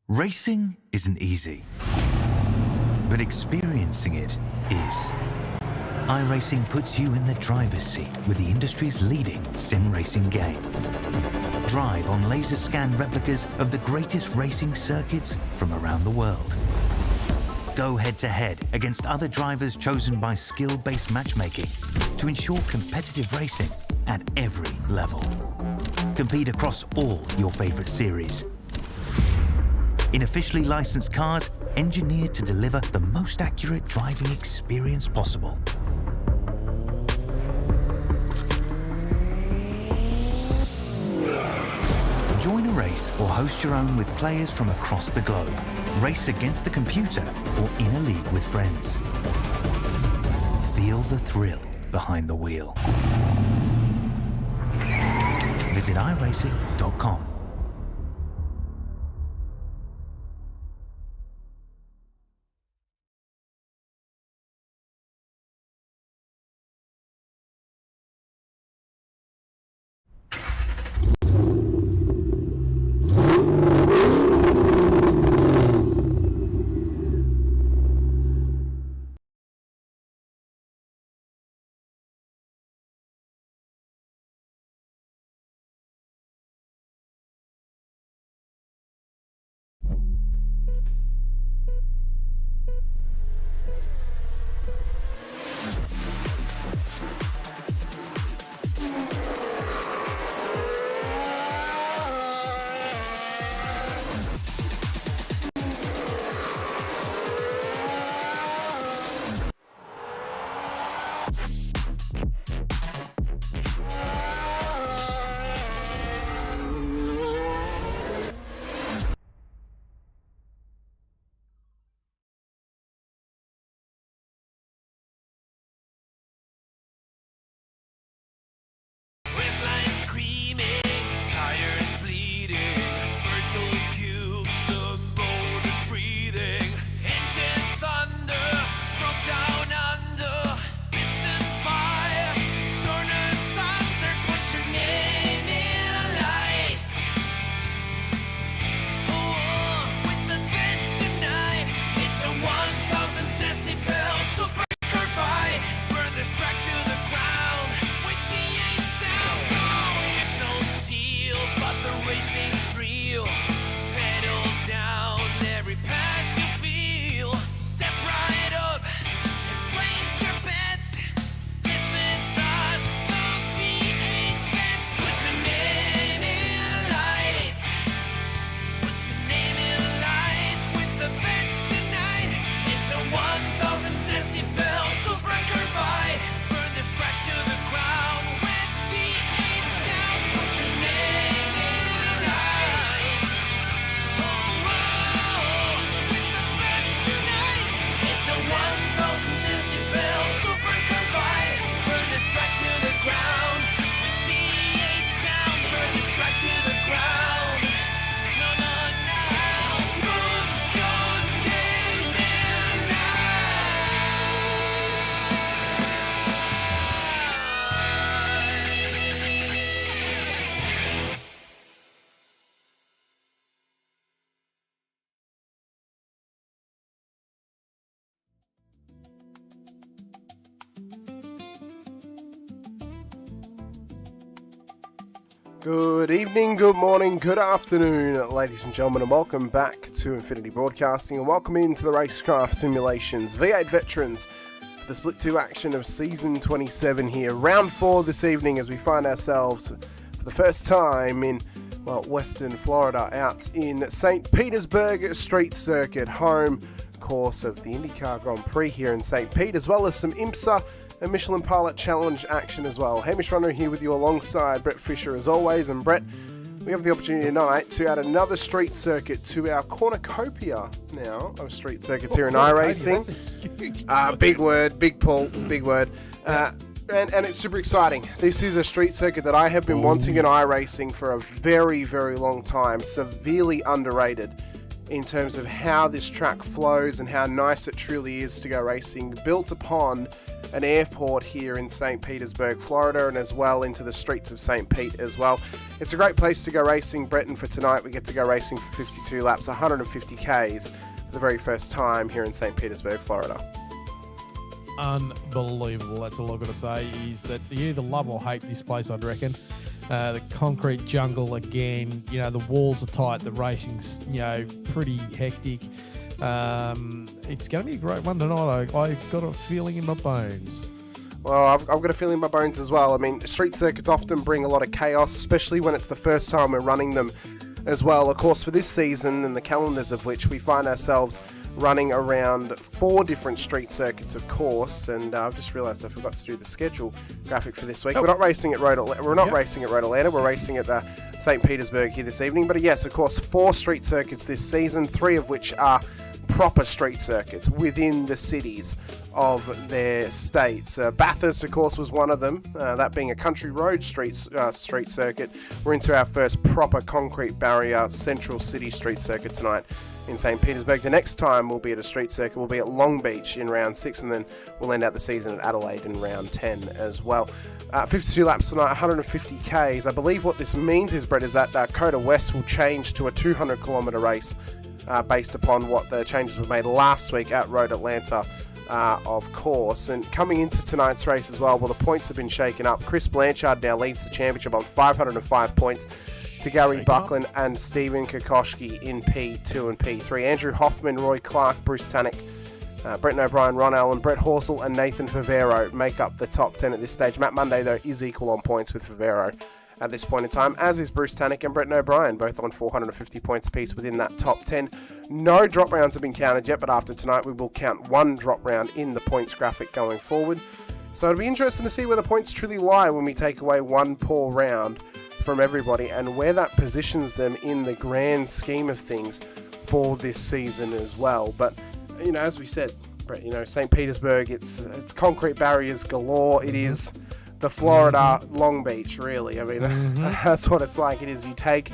Racing isn't easy, but experiencing it is. iRacing puts you in the driver's seat with the industry's leading sim racing game. Drive on laser scan replicas of the greatest racing circuits from around the world. Go head-to-head against other drivers chosen by skill-based matchmaking to ensure competitive racing at every level. Compete across all your favorite series. In officially licensed cars, engineered to deliver the most accurate driving experience possible. Join a race or host your own with players from across the globe. Race against the computer or in a league with friends. Feel the thrill behind the wheel. Visit iRacing.com. Good evening, good morning, good afternoon, ladies and gentlemen, and welcome back to Infinity Broadcasting, and welcome into the Racecraft Simulations V8 Veterans for the Split 2 action of Season 27 here. Round 4 this evening as we find ourselves for the first time in, well, Western Florida, out in St Petersburg Street Circuit, home course of the IndyCar Grand Prix here in St Pete, as well as some IMSA and Michelin Pilot Challenge action as well. Hamish Munro here with you alongside Brett Fisher as always, and Brett, we have the opportunity tonight to add another street circuit to our cornucopia now of street circuits here in iRacing. Big word, big pull, big word. And it's super exciting. This is a street circuit that I have been wanting in iRacing for a very, very long time. Severely underrated in terms of how this track flows and how nice it truly is to go racing. Built upon an airport here in St Petersburg, Florida, and as well into the streets of St Pete as well. It's a great place to go racing, Brett, and for tonight we get to go racing for 52 laps, 150 Ks for the very first time here in St Petersburg, Florida. Unbelievable. That's all I've got to say is that you either love or hate this place, I'd reckon. The concrete jungle again, the walls are tight, the racing's, pretty hectic. It's going to be a great one tonight. I've got a feeling in my bones. Well, I've got a feeling in my bones as well. I mean, street circuits often bring a lot of chaos, especially when it's the first time we're running them as well. Of course, for this season and the calendars of which we find ourselves running around 4 different street circuits, of course, and I've just realised I forgot to do the schedule graphic for this week. We're not racing at Road Atlanta. We're racing at St Petersburg here this evening. But yes, of course, 4 street circuits this season, 3 of which are proper street circuits within the cities of their states. Bathurst, of course, was one of them, that being a country road street circuit. We're into our first proper concrete barrier central city street circuit tonight in St Petersburg. The next time we'll be at a street circuit will be at Long Beach in round 6, and then we'll end out the season at Adelaide in round 10 as well. 52 laps tonight, 150 Ks. I believe what this means is, Brett, is that Coda West will change to a 200 kilometre race based upon what the changes were made last week at Road Atlanta, of course. And coming into tonight's race as well, the points have been shaken up. Chris Blanchard now leads the championship on 505 points to Gary Buckland and Stephen Kokoschke in P2 and P3. Andrew Hoffman, Roy Clark, Bruce Tannick, Brett O'Brien, Ron Allen, Brett Horsell and Nathan Favero make up the top 10 at this stage. Matt Monday, though, is equal on points with Favero at this point in time, as is Bruce Tannick and Brett O'Brien, both on 450 points apiece within that top 10. No drop rounds have been counted yet, but after tonight we will count 1 drop round in the points graphic going forward. So it'll be interesting to see where the points truly lie when we take away 1 poor round from everybody and where that positions them in the grand scheme of things for this season as well. But, as we said, Brett, St. Petersburg, it's concrete barriers galore. It is the Florida Long Beach, really. I mean, that's what it's like. It is, you take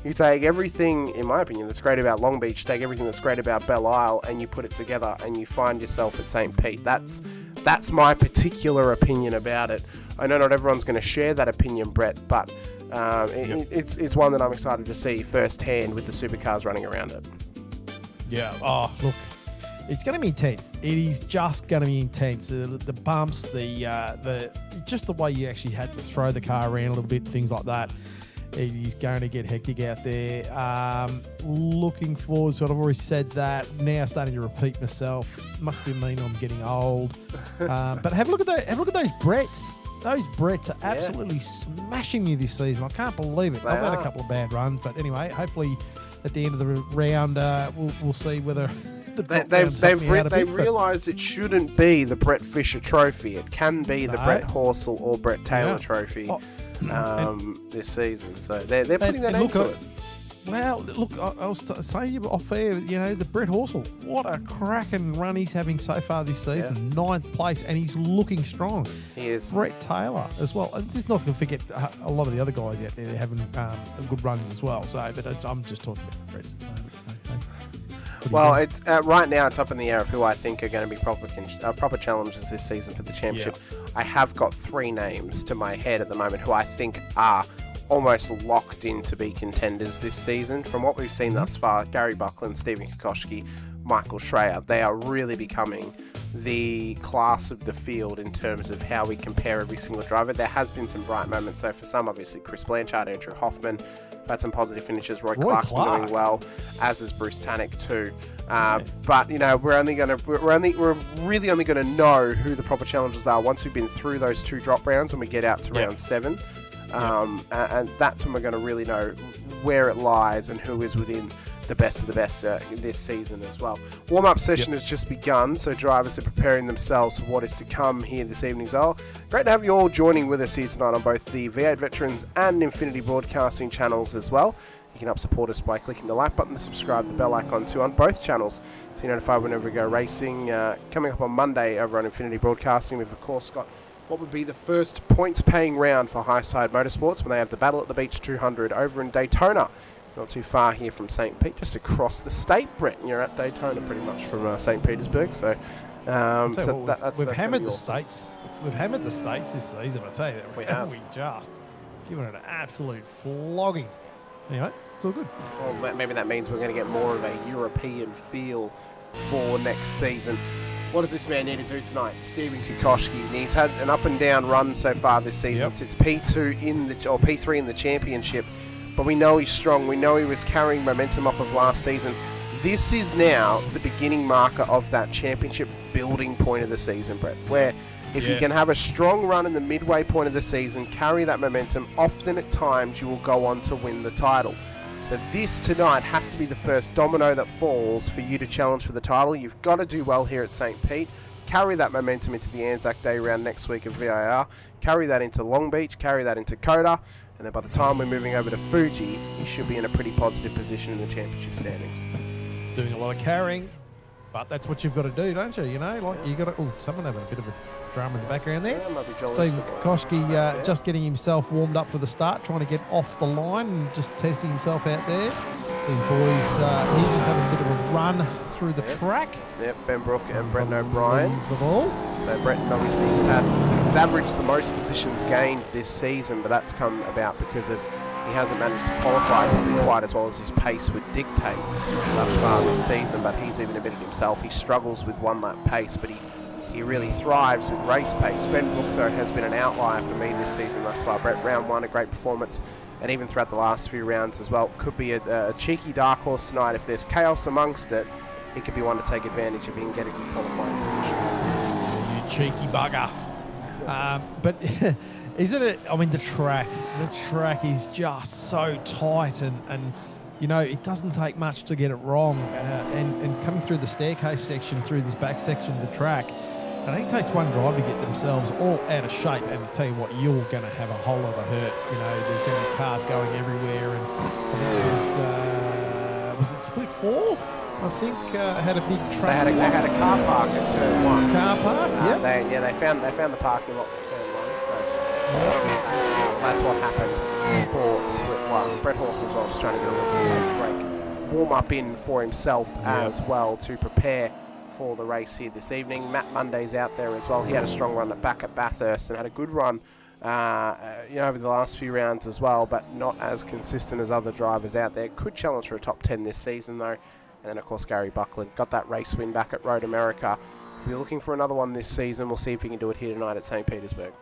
everything, in my opinion, that's great about Long Beach, take everything that's great about Belle Isle, and you put it together and you find yourself at St. Pete. That's my particular opinion about it. I know not everyone's going to share that opinion, Brett, but it's one that I'm excited to see firsthand with the supercars running around it. Yeah. Oh, look, it's going to be intense. It is just going to be intense. The bumps, just the way you actually had to throw the car around a little bit, things like that. It is going to get hectic out there. Looking forward to it. I've already said that. Now starting to repeat myself. Must be mean I'm getting old. But have a look at those Bretts. Those Bretts are absolutely smashing me this season. I can't believe it. I've had a couple of bad runs, but anyway, hopefully at the end of the round, we'll see whether they've realised it shouldn't be the Brett Fisher Trophy. It can be the Brett Horsell or Brett Taylor Trophy this season. So they're putting that into it. Well, look, I was saying off air, the Brett Horsell, what a cracking run he's having so far this season. 9th place, and he's looking strong. He is. Brett Taylor as well. And this is not going to forget a lot of the other guys out there having good runs as well. So, but I'm just talking about the Bretts at the moment. Well, right now it's up in the air of who I think are going to be proper challenges this season for the championship. Yeah. I have got 3 names to my head at the moment who I think are almost locked in to be contenders this season. From what we've seen thus far, Gary Buckland, Stephen Kokoschke, Michael Schreier, they are really becoming the class of the field in terms of how we compare every single driver. There has been some bright moments, so for some, obviously, Chris Blanchard, Andrew Hoffman, had some positive finishes. Roy Clark's been doing well, as is Bruce Tannick too. But we're really only going to know who the proper challengers are once we've been through those 2 drop rounds when we get out to round 7. And that's when we're going to really know where it lies and who is within the best of the best this season as well. Warm-up session has just begun, so drivers are preparing themselves for what is to come here this evening. So great to have you all joining with us here tonight on both the V8 Veterans and Infinity Broadcasting channels as well. You can help support us by clicking the like button, the subscribe, the bell icon too on both channels, so you're notified whenever we go racing. Coming up on Monday over on Infinity Broadcasting, we've of course got what would be the first points-paying round for Highside Motorsports when they have the Battle at the Beach 200 over in Daytona. It's not too far here from St Pete, just across the state, Brett. And you're at Daytona pretty much from St Petersburg. So, we've hammered the states. We've hammered the states this season. I tell you that we have. We just given it an absolute flogging. Anyway, it's all good. Well, maybe that means we're going to get more of a European feel for next season. What does this man need to do tonight? Stephen Kukoski. He's had an up and down run so far this season. It's P2 or P3 in the championship, but we know he's strong. We know he was carrying momentum off of last season. This is now the beginning marker of that championship building point of the season, Brett, where if you can have a strong run in the midway point of the season, carry that momentum, often at times you will go on to win the title. So this tonight has to be the first domino that falls for you to challenge for the title. You've got to do well here at St Pete. Carry that momentum into the Anzac Day round next week of VIR. Carry that into Long Beach. Carry that into Coda. And then by the time we're moving over to Fuji, you should be in a pretty positive position in the championship standings. Doing a lot of carrying, but that's what you've got to do, don't you? You know, like you got to. Oh, someone having a bit of a drama in the background there. Stephen Kokoski just getting himself warmed up for the start, trying to get off the line and just testing himself out there. These boys, he just having a bit of a run through the track. Yep, Ben Brook and Brendan O'Brien. So Brendan obviously he's averaged the most positions gained this season, but that's come about because of he hasn't managed to qualify quite as well as his pace would dictate thus far this season, but he's even admitted himself he struggles with one-lap pace, but he really thrives with race pace. Ben Brook, though, has been an outlier for me this season thus far. Brett, round one, a great performance, and even throughout the last few rounds as well. Could be a cheeky dark horse tonight. If there's chaos amongst it, he could be one to take advantage if he can get a good qualifying position. You cheeky bugger. But isn't it, I mean, the track is just so tight and you know, it doesn't take much to get it wrong. And coming through the staircase section, through this back section of the track, I think it takes one driver to get themselves all out of shape. And to tell you what, you're going to have a whole lot of hurt. You know, there's going to be cars going everywhere. And I think it was it split 4? I think had a big track. They had a car park at turn 1. Car park, yeah. They found the parking lot for turn 1. So that's what happened for split 1. Brett Horse as well was trying to get a little break, warm up in for himself as well to prepare for the race here this evening. Matt Monday's out there as well. He had a strong run back at Bathurst and had a good run over the last few rounds as well, but not as consistent as other drivers out there. Could challenge for a top 10 this season though. And then of course Gary Buckland got that race win back at Road America. We're looking for another one this season. We'll see if he can do it here tonight at St Petersburg.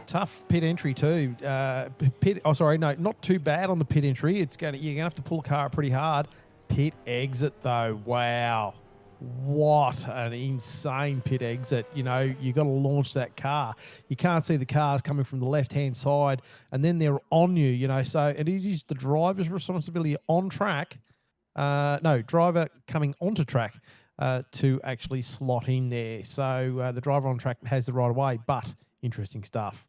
Tough pit entry too. Not too bad on the pit entry. You're gonna have to pull a car pretty hard. Pit exit though, wow. What an insane pit exit. You know, you got to launch that car. You can't see the cars coming from the left-hand side, and then they're on you, you know. So it is the driver's responsibility on track. Driver coming onto track to actually slot in there. So the driver on track has the right of way, but interesting stuff.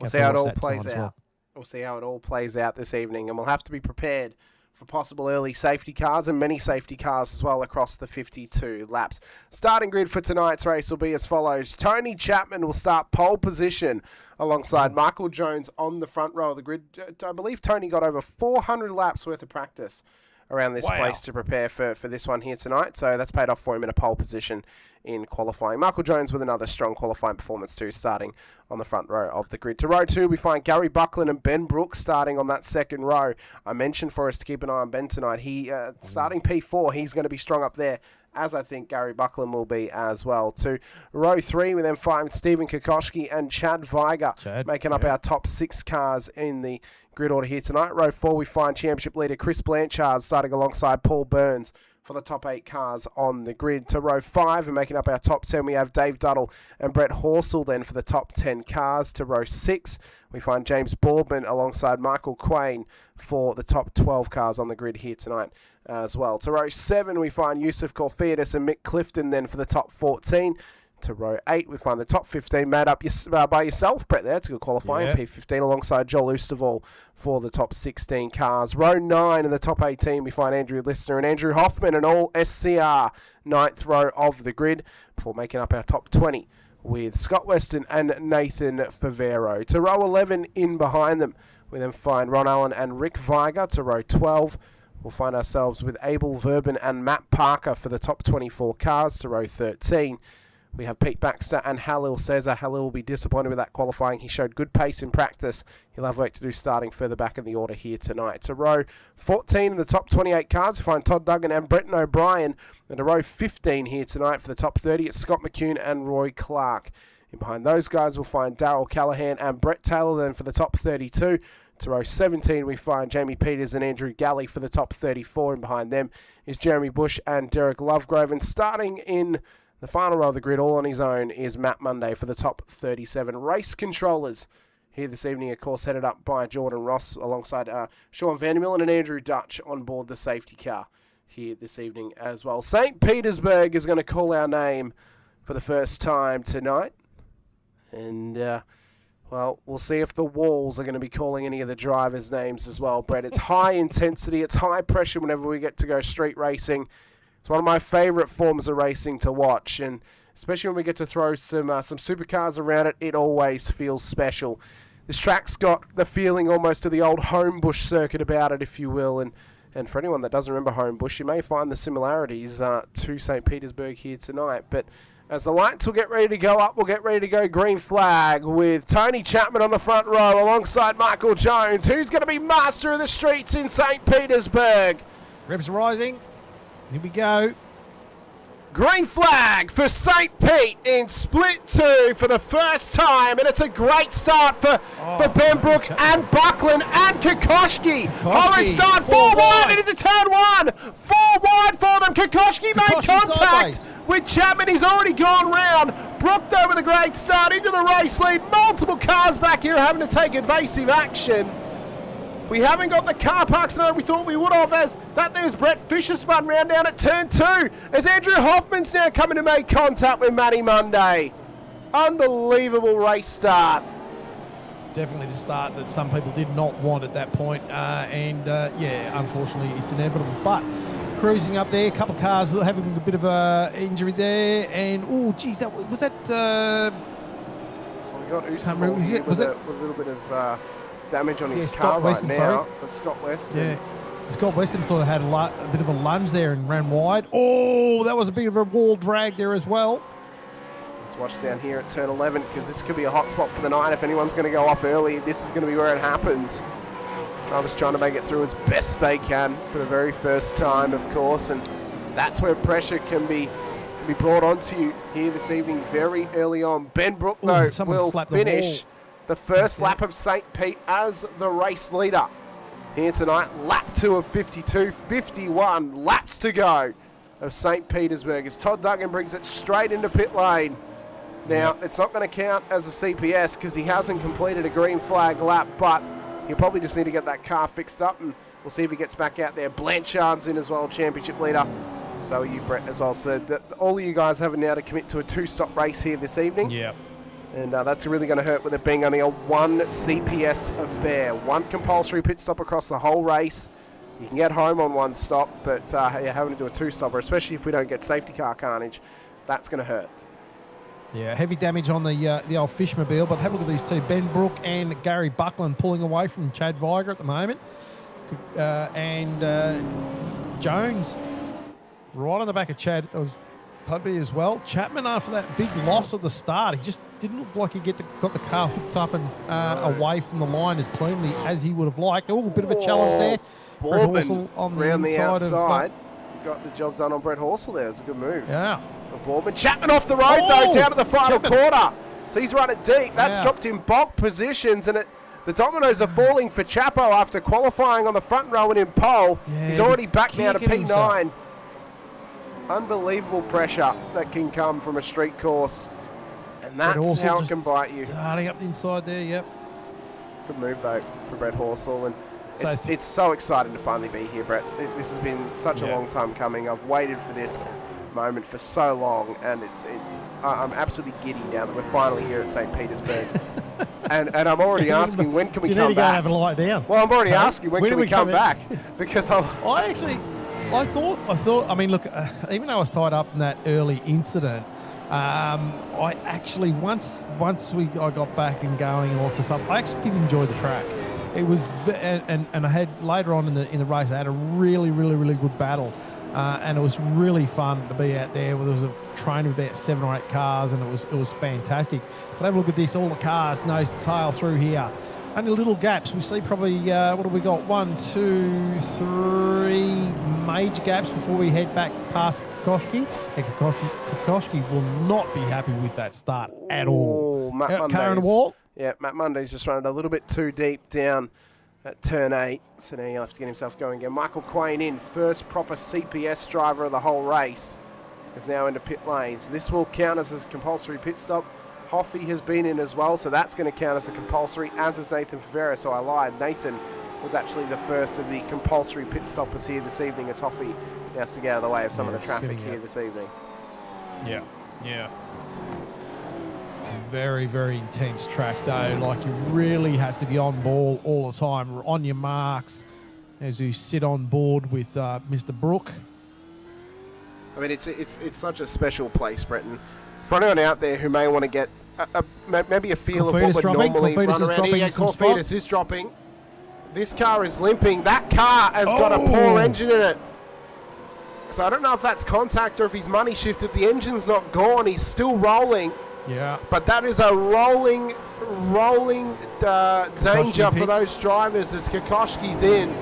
We'll see how it all plays out. We'll see how it all plays out this evening, and we'll have to be prepared for possible early safety cars and many safety cars as well across the 52 laps. Starting grid for tonight's race will be as follows. Tony Chapman will start pole position alongside Michael Jones on the front row of the grid. I believe Tony got over 400 laps worth of practice around this place to prepare for this one here tonight. So that's paid off for him in a pole position in qualifying. Michael Jones with another strong qualifying performance too, starting on the front row of the grid. To row 2, we find Gary Buckland and Ben Brooks starting on that second row. I mentioned for us to keep an eye on Ben tonight. He starting P4, he's going to be strong up there, as I think Gary Buckland will be as well. To row 3, we then find Stephen Kokoski and Chad Viger making up our top 6 cars in the grid order here tonight. Row 4, we find championship leader Chris Blanchard starting alongside Paul Burns for the top 8 cars on the grid. To row 5 and making up our top 10, we have Dave Duddle and Brett Horsell then for the top 10 cars. To row 6, we find James Boardman alongside Michael Quain for the top 12 cars on the grid here tonight as well. To row 7, we find Yusuf Corfiadis and Mick Clifton then for the top 14. To row 8, we find the top 15 made up by yourself, Brett, there. It's a good qualifying. P15 alongside Joel Oosterval for the top 16 cars. Row 9 in the top 18, we find Andrew Listener and Andrew Hoffman and all SCR 9th row of the grid before making up our top 20 with Scott Weston and Nathan Favero. To row 11 in behind them, We then find Ron Allen and Rick Viger to row 12. We'll find ourselves with Abel Verben and Matt Parker for the top 24 cars to row 13. We have Pete Baxter and Halil Cesar. Halil will be disappointed with that qualifying. He showed good pace in practice. He'll have work to do starting further back in the order here tonight. To row 14 in the top 28 cars, we find Todd Duggan and Brenton O'Brien. And to row 15 here tonight for the top 30, it's Scott McCune and Roy Clark. In behind those guys, we'll find Darryl Callahan and Brett Taylor. Then for the top 32, to row 17, we find Jamie Peters and Andrew Galley for the top 34. And behind them is Jeremy Bush and Derek Lovegrove. And starting in the final row of the grid, all on his own, is Matt Monday for the top 37. Race controllers here this evening, of course, headed up by Jordan Ross alongside Sean Vandermillen and Andrew Dutch on board the safety car here this evening as well. St Petersburg is going to call our name for the first time tonight. And, well, we'll see if the walls are going to be calling any of the drivers' names as well, Brett. It's high intensity, it's high pressure whenever we get to go street racing. It's one of my favourite forms of racing to watch, and especially when we get to throw some supercars around it, it always feels special. This track's got the feeling almost of the old Homebush circuit about it, if you will, and for anyone that doesn't remember Homebush, you may find the similarities to St Petersburg here tonight. But as the lights will get ready to go up, we'll get ready to go green flag with Tony Chapman on the front row alongside Michael Jones. Who's going to be master of the streets in St Petersburg? Revs rising. Here we go. Green flag for St Pete in split 2 for the first time, and it's a great start for Benbrook and Buckland and Kokoschki. Horrid start, 4 wide, it is a turn 1. 4 wide for them. Kokoschki made contact sideways with Chapman. He's already gone round. Brook though with a great start into the race lead. Multiple cars back here having to take evasive action. We haven't got the car parks now we thought we would have, as that there's Brett Fisher spun round down at turn 2. As Andrew Hoffman's now coming to make contact with Matty Monday. Unbelievable race start. Definitely the start that some people did not want at that point. Yeah, unfortunately it's inevitable. But cruising up there, a couple of cars having a bit of a injury there. And, oh, geez, that was that... Well, we got Usain here with a little bit of... damage on his car right now, but Scott Weston. Yeah, Scott Weston sort of had a bit of a lunge there and ran wide. Oh, that was a bit of a wall drag there as well. Let's watch down here at turn 11, because this could be a hot spot for the night. If anyone's going to go off early, this is going to be where it happens. Drivers trying to make it through as best they can for the very first time, of course, and that's where pressure can be brought onto you here this evening very early on. Benbrook, though, will finish the first lap of St. Pete as the race leader here tonight. Lap 2 of 52, 51 laps to go of St. Petersburg as Todd Duggan brings it straight into pit lane. Now, it's not going to count as a CPS because he hasn't completed a green flag lap, but he'll probably just need to get that car fixed up, and we'll see if he gets back out there. Blanchard's in as well, championship leader. So are you, Brett, as well. So all of you guys having now to commit to a 2-stop race here this evening. Yeah. And that's really going to hurt with it being only a 1 CPS affair. 1 compulsory pit stop across the whole race. You can get home on 1 stop, but you're having to do a 2-stopper, especially if we don't get safety car carnage. That's going to hurt. Yeah, heavy damage on the old Fishmobile, but have a look at these two. Ben Brook and Gary Buckland pulling away from Chad Viger at the moment. Jones right on the back of Chad. That was Pudby as well. Chapman, after that big loss at the start, he just didn't look like he got the car hooked up and away from the line as cleanly as he would have liked. Oh, a bit of a challenge there. Boardman on the around the outside. Of, got the job done on Brett Horsell there. It's a good move. Yeah. For Boardman. Chapman off the road, though, down to the final quarter. So he's run it deep. That's dropped him bulk positions, and the dominoes are falling for Chapo after qualifying on the front row and in pole. Yeah, he's already back now to P9. Himself. Unbelievable pressure that can come from a street course, and that's how it can bite you. Darting up the inside there, yep. Good move though for Brett Horsell, and it's so exciting to finally be here, Brett. This has been such a long time coming. I've waited for this moment for so long, and I'm absolutely giddy now that we're finally here at St. Petersburg. and I'm already asking, when can we come back? Have a lie down. Well, I'm already asking, when can we come back? Because I thought, I mean, look, even though I was tied up in that early incident, I actually, once I got back and going and all sorts of stuff, I actually did enjoy the track. It was, and I had later on in the race, I had a really good battle, and it was really fun to be out there. There was a train of about 7 or 8 cars, and it was fantastic. But have a look at this, all the cars nose to tail through here. Only little gaps. We see probably, what have we got? 1, 2, 3 major gaps before we head back past Kokoschki. And Kokoschki will not be happy with that start at all. Car in the wall. Yeah, Matt Munday's just running a little bit too deep down at turn 8. So now he'll have to get himself going again. Michael Quain in, first proper CPS driver of the whole race, is now into pit lanes. This will count as a compulsory pit stop. Hoffy has been in as well, so that's going to count as a compulsory, as is Nathan Favera. So I lied. Nathan was actually the first of the compulsory pit stoppers here this evening, as Hoffy has to get out of the way of some of the traffic here this evening. Yeah. Very intense track, though. Like, you really had to be on ball all the time, on your marks, as you sit on board with Mr. Brook. I mean, it's such a special place, Bretton. For anyone out there who may want to get maybe a feel of what would normally run around here. Yeah, Corfidis is dropping. This car is limping. That car has got a poor engine in it. So I don't know if that's contact or if his money shifted. The engine's not gone. He's still rolling. Yeah. But that is a rolling danger for those drivers as Kokoschki's in.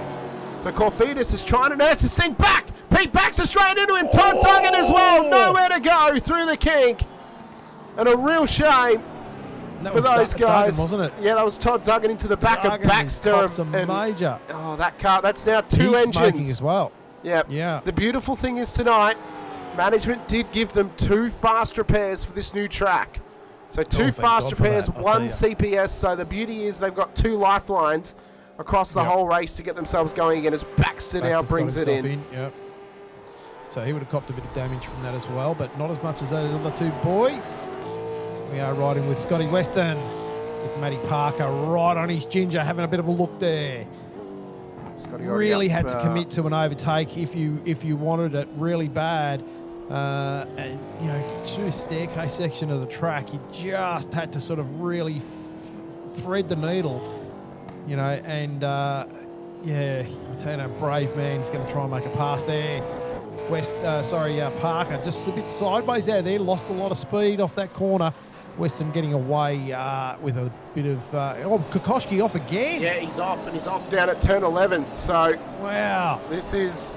So Corfidis is trying to nurse this thing back. Pete backs it straight into him. Todd Duggan as well. Nowhere to go through the kink. And a real shame for those guys. Duggan, wasn't it? Yeah, that was Todd Duggan into the back of Baxter. And major. Oh, that car. That's now 2 He's engines. smoking as well. Yeah. The beautiful thing is tonight, management did give them 2 fast repairs for this new track. So 2 fast repairs, 1 CPS. So the beauty is they've got 2 lifelines across the whole race to get themselves going again as Baxter now brings it in. Yep. So he would have copped a bit of damage from that as well, but not as much as those other 2 boys. We are riding with Scotty Weston, with Matty Parker right on his ginger, having a bit of a look there. Scotty really had to commit to an overtake if you wanted it really bad. And, you know, through the staircase section of the track, you just had to sort of really thread the needle, you know, and, yeah, I tell you, a brave man's going to try and make a pass there. Parker just a bit sideways out there, lost a lot of speed off that corner. Weston getting away with a bit of... Kokoschki off again. Yeah, he's off, and he's off down at turn 11. So, wow. This is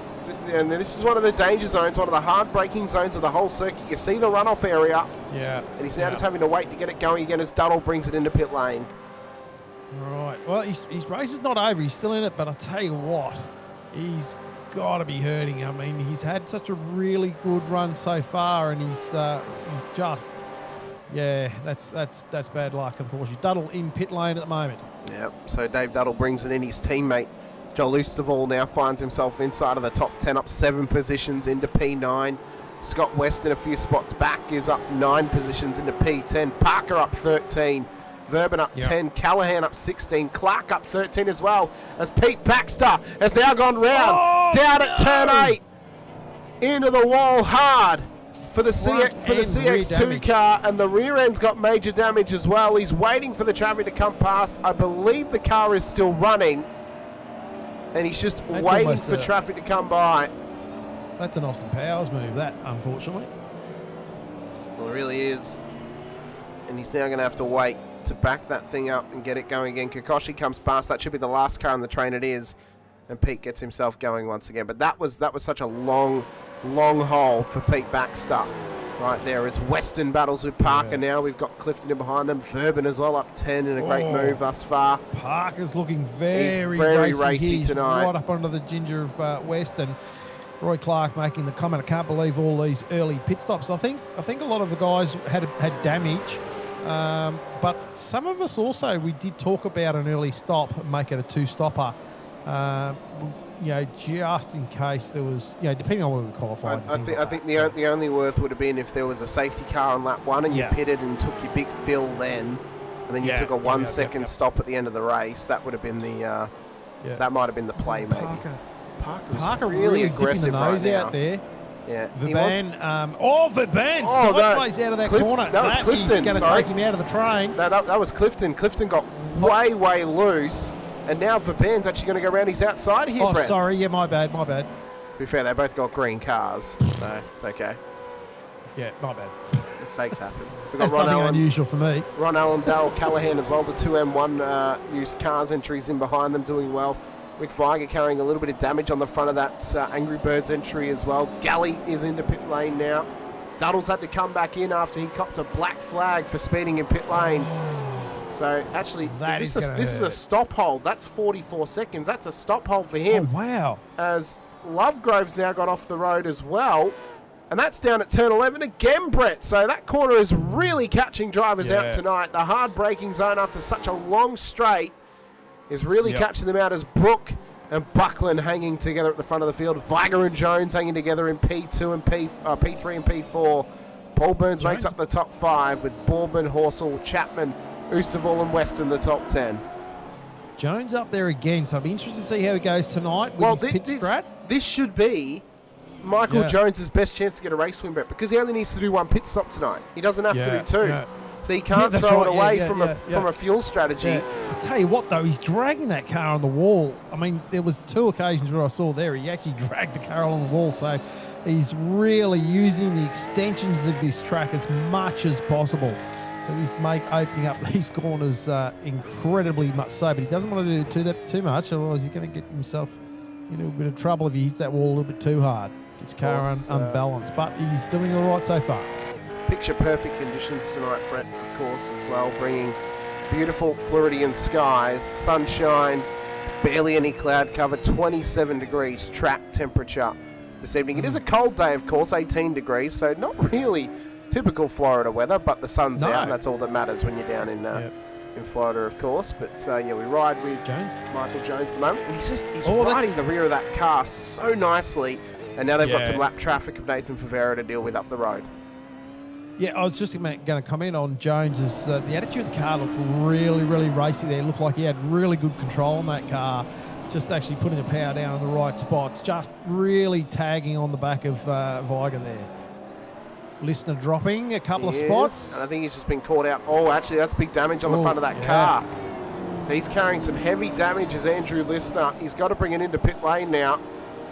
one of the danger zones, one of the hard braking zones of the whole circuit. You see the runoff area. Yeah. And he's now just having to wait to get it going again as Duddle brings it into pit lane. Right. Well, his race is not over. He's still in it, but I tell you what, he's got to be hurting. I mean, he's had such a really good run so far, and he's just... Yeah, that's bad luck, unfortunately. Duddle in pit lane at the moment. Yep, so Dave Duddle brings it in. His teammate, Joel Oosterval, now finds himself inside of the top 10, up 7 positions into P9. Scott Weston, a few spots back, is up 9 positions into P10. Parker up 13. Verben up 10. Callahan up 16. Clark up 13 as well, as Pete Baxter has now gone round. Down at turn 8. Into the wall hard. For the CX2 car, and the rear end's got major damage as well. He's waiting for the traffic to come past. I believe the car is still running, and he's just waiting for traffic to come by. That's an Austin Powers move, that, unfortunately. Well, it really is. And he's now going to have to wait to back that thing up and get it going again. Kokoschki comes past. That should be the last car on the train. It is. And Pete gets himself going once again. But that was such a long hold for Pete Baxter. Right there as Weston battles with Parker now. We've got Clifton in behind them. Verben as well, up 10 in a great move thus far. Parker's looking very racy tonight. Right up under the ginger of Weston. Roy Clark making the comment, I can't believe all these early pit stops. I think a lot of the guys had damage. But some of us also, we did talk about an early stop and make it a 2-stopper. You know, just in case there was, you know, depending on where we qualified. I think the only worth would have been if there was a safety car on lap 1 and you pitted and took your big fill then, and then you took a 1 second stop at the end of the race. That would have been the, that might have been the play maybe. Parker really aggressive the nose right out there. Yeah. Verben, Verben sideways out of that corner. That was Clifton. He's going to take him out of the train. No, that was Clifton. Clifton got way loose And now Verban's actually going to go around his outside here, Oh, Brett. sorry. Yeah, my bad. To be fair, they both got green cars, so it's okay. Yeah, my bad. Mistakes happen. We've That's got Ron nothing Allen, unusual for me. Ron Allen, Darryl Callahan as well, the two M1 used cars entries in behind them doing well. Rick Viger carrying a little bit of damage on the front of that Angry Birds entry as well. Galley is into pit lane now. Duddles had to come back in after he copped a black flag for speeding in pit lane. So actually, this is a stop hold. That's 44 seconds. That's a stop hold for him. Oh, wow. As Lovegrove's now got off the road as well. And that's down at turn 11 again, Brett. So that corner is really catching drivers out tonight. The hard braking zone after such a long straight is really catching them out as Brook and Buckland hanging together at the front of the field. Viger and Jones hanging together in P2 and P3 and P4. Paul Burns makes up the top 5 with Bourbon, Horsell, Chapman, Oosterval and Weston the top 10. Jones up there again, so I'll be interested to see how he goes tonight with his pit strat. This should be Michael Jones' best chance to get a race win, Brett, because he only needs to do one pit stop tonight. He doesn't have to do two. Yeah. So he can't throw it away from a fuel strategy. Yeah. I'll tell you what, though, he's dragging that car on the wall. I mean, there was 2 occasions where I saw there he actually dragged the car on the wall, so he's really using the extensions of this track as much as possible. So he's opening up these corners incredibly much so, but he doesn't want to do too much, otherwise he's going to get himself in a bit of trouble if he hits that wall a little bit too hard. Gets the car unbalanced, but he's doing all right so far. Picture perfect conditions tonight, Brett, of course, as well, bringing beautiful Floridian skies, sunshine, barely any cloud cover, 27 degrees track temperature this evening. It is a cold day, of course, 18 degrees, so not really typical Florida weather, but the sun's out, and that's all that matters when you're down in Florida, of course. But we ride with Michael Jones at the moment, and he's riding the rear of that car so nicely, and now they've got some lap traffic of Nathan Favera to deal with up the road. Yeah, I was just going to comment on Jones's. The attitude of the car looked really, really racy there. It looked like he had really good control on that car. Just actually putting the power down in the right spots. Just really tagging on the back of Viger there. Listener dropping a couple of spots. And I think he's just been caught out. Oh, actually, that's big damage on the front of that car. So he's carrying some heavy damage as Andrew Listener. He's got to bring it into pit lane now.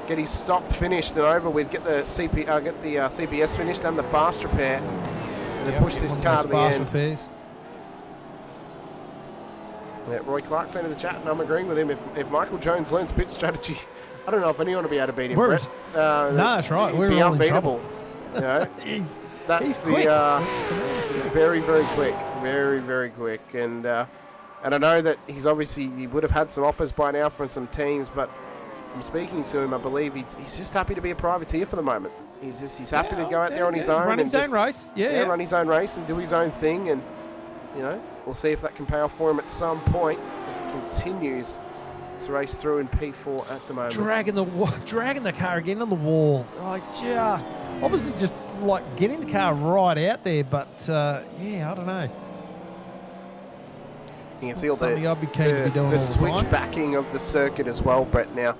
Get his stop finished and over with. Get the CPS finished and the fast repair. And then push this car to the end. Repairs. Yeah, Roy Clark saying in the chat, and I'm agreeing with him. If Michael Jones learns pit strategy, I don't know if anyone will be able to beat him, Brett. No, that's right. He'd We're be all unbeatable. in trouble. He's quick. He's very, very quick. Very, very quick. And I know that he would have had some offers by now from some teams, but from speaking to him, I believe he's just happy to be a privateer for the moment. He's happy to go out there on his own. Run his own race. Run his own race and do his own thing. And, we'll see if that can pay off for him at some point as he continues to race through in P4 at the moment. Dragging the car again on the wall. Obviously just getting the car right out there, but I don't know. You can see all the switch backing of the circuit as well, Brett. Now,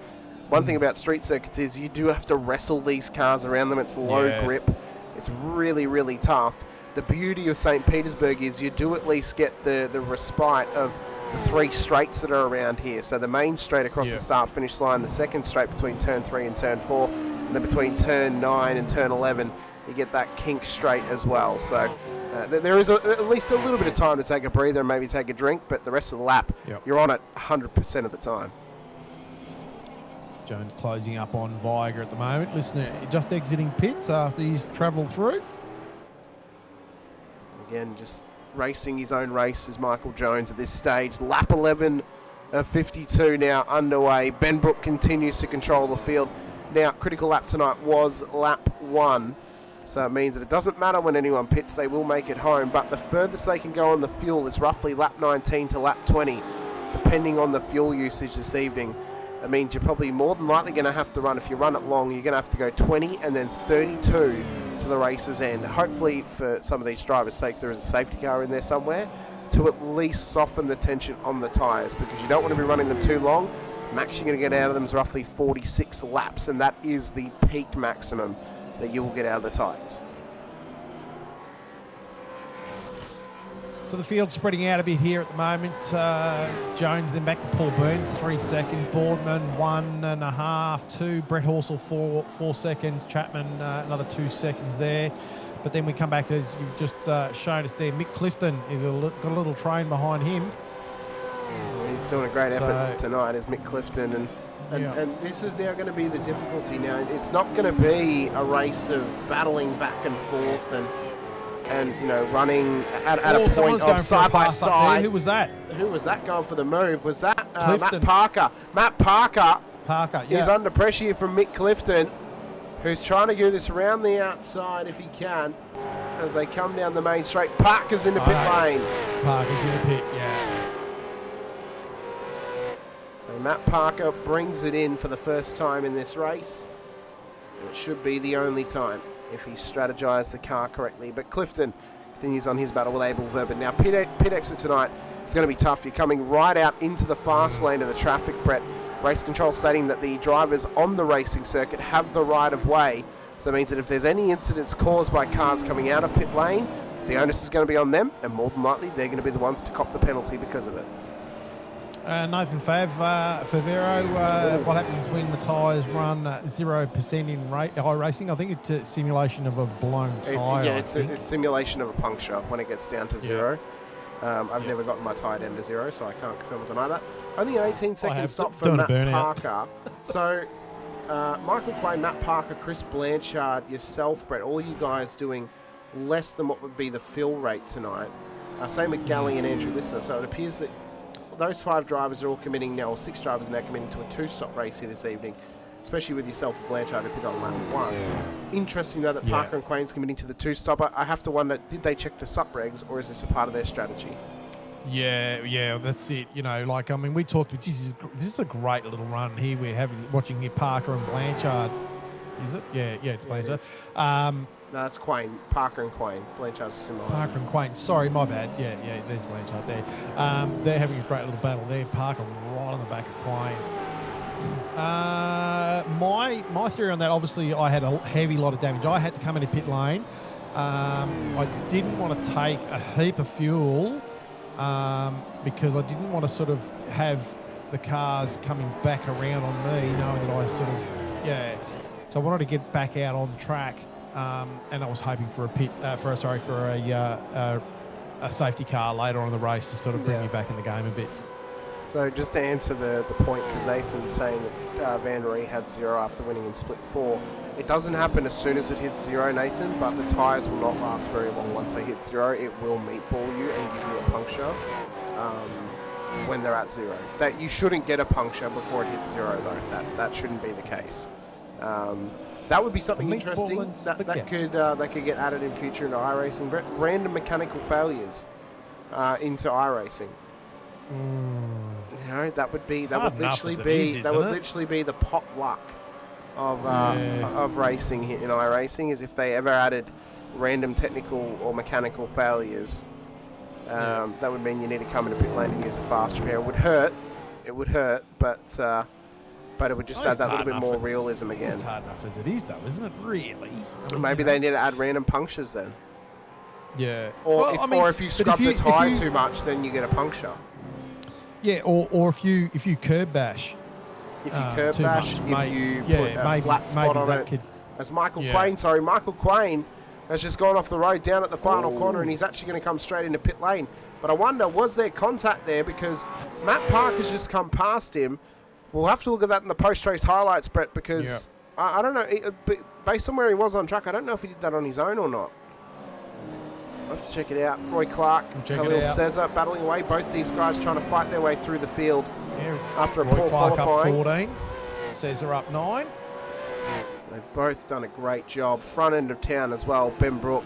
one thing about street circuits is you do have to wrestle these cars around them. It's low grip. It's really, really tough. The beauty of St Petersburg is you do at least get the respite of the 3 straights that are around here. So the main straight across the start-finish line, the second straight between turn 3 and turn 4, and then between turn 9 and turn 11, you get that kink straight as well. So there is at least a little bit of time to take a breather and maybe take a drink, but the rest of the lap, you're on it 100% of the time. Jones closing up on Viger at the moment. Listener just exiting pits after he's travelled through. Again, just racing his own race is Michael Jones at this stage. Lap 11 of 52 now underway. Ben Brook continues to control the field. Now, critical lap tonight was lap 1. So it means that it doesn't matter when anyone pits, they will make it home. But the furthest they can go on the fuel is roughly lap 19 to lap 20, depending on the fuel usage this evening. That means you're probably more than likely going to have to run, if you run it long, you're going to have to go 20 and then 32 to the race's end. Hopefully, for some of these drivers' sakes, there is a safety car in there somewhere to at least soften the tension on the tyres, because you don't want to be running them too long. Max you're going to get out of them is roughly 46 laps, and that is the peak maximum that you will get out of the tyres. So the field's spreading out a bit here at the moment. Jones then back to Paul Burns, 3 seconds. Boardman, 1.5, 2. Brett Horsell, 4 seconds. Chapman, another 2 seconds there. But then we come back, as you've just shown us there. Mick Clifton is got a little train behind him. He's doing a great effort tonight, is Mick Clifton. And this is now going to be the difficulty. Now, it's not going to be a race of battling back and forth and you know, running at a point of side by side. Who was that? Who was that going for the move? Was that Clifton. Matt Parker? Matt Parker yeah. is under pressure here from Mick Clifton, who's trying to do this around the outside if he can, as they come down the main straight. Parker's in the pit lane. Parker's in the pit, yeah. So Matt Parker brings it in for the first time in this race. It should be the only time if he strategized the car correctly. But Clifton continues on his battle with Abel Verben. Now, pit exit tonight is going to be tough. You're coming right out into the fast lane of the traffic, Brett. Race control stating that the drivers on the racing circuit have the right of way. So it means that if there's any incidents caused by cars coming out of pit lane, the onus is going to be on them, and more than likely they're going to be the ones to cop the penalty because of it. Nathan Favero, what happens when the tyres run 0% in iRacing? I think it's a simulation of a blown tyre. It's a simulation of a puncture when it gets down to zero. I've never gotten my tyre down to zero, so I can't confirm or deny that. Only an 18-second stop for Matt Parker. So, Michael Quay, Matt Parker, Chris Blanchard, yourself, Brett, all you guys doing less than what would be the fill rate tonight. Same with Galley and Andrew Lister. So it appears that those 5 drivers are all committing now, or 6 drivers are now committing to a 2-stop race here this evening, especially with yourself and Blanchard who pit on lap 1. Interesting though that Parker and Quain's committing to the 2-stopper. I have to wonder, did they check the sup regs, or is this a part of their strategy? Yeah, that's it. You know, like, I mean, we talked, this is a great little run here. We're watching here Parker and Blanchard. Is it? Yeah, it's Blanchard. No, that's Quain. Parker and Quain. Blanchard's similar. Parker and Quain. Sorry, my bad. Yeah, there's Blanchard there. They're having a great little battle there. Parker right on the back of Quain. My theory on that, obviously, I had a heavy lot of damage. I had to come into pit lane. I didn't want to take a heap of fuel because I didn't want to sort of have the cars coming back around on me, knowing that I sort of, So I wanted to get back out on the track. And I was hoping for a safety car later on in the race to sort of bring me back in the game a bit. So just to answer the point, because Nathan's saying that Van Der Ree had 0 after winning in split 4. It doesn't happen as soon as it hits 0, Nathan, but the tyres will not last very long. Once they hit 0, it will meatball you and give you a puncture when they're at 0. That you shouldn't get a puncture before it hits 0, though. That shouldn't be the case. That would be something interesting that could get added in future into iRacing. But random mechanical failures into iRacing. You know, that would literally be the pot luck of racing here in iRacing, is if they ever added random technical or mechanical failures. That would mean you need to come into pit lane and use a fast repair. It would hurt, but it would just add that little bit more realism again. It's hard enough as it is, though, isn't it? Really? Maybe they need to add random punctures then. Yeah. Or if you scrub the tyre too much, then you get a puncture. Yeah, or if you curb bash. If you curb bash, if you put a flat spot on it. As Michael Quain has just gone off the road down at the final corner, and he's actually going to come straight into pit lane. But I wonder, was there contact there? Because Matt Parker's just come past him. We'll have to look at that in the post-race highlights, Brett, because I don't know. Based on where he was on track, I don't know if he did that on his own or not. I'll have to check it out. Roy Clark, Khalil Cesar battling away. Both these guys trying to fight their way through the field after a poor qualifying. Up 14, Cesar up 9. They've both done a great job. Front end of town as well. Ben Brook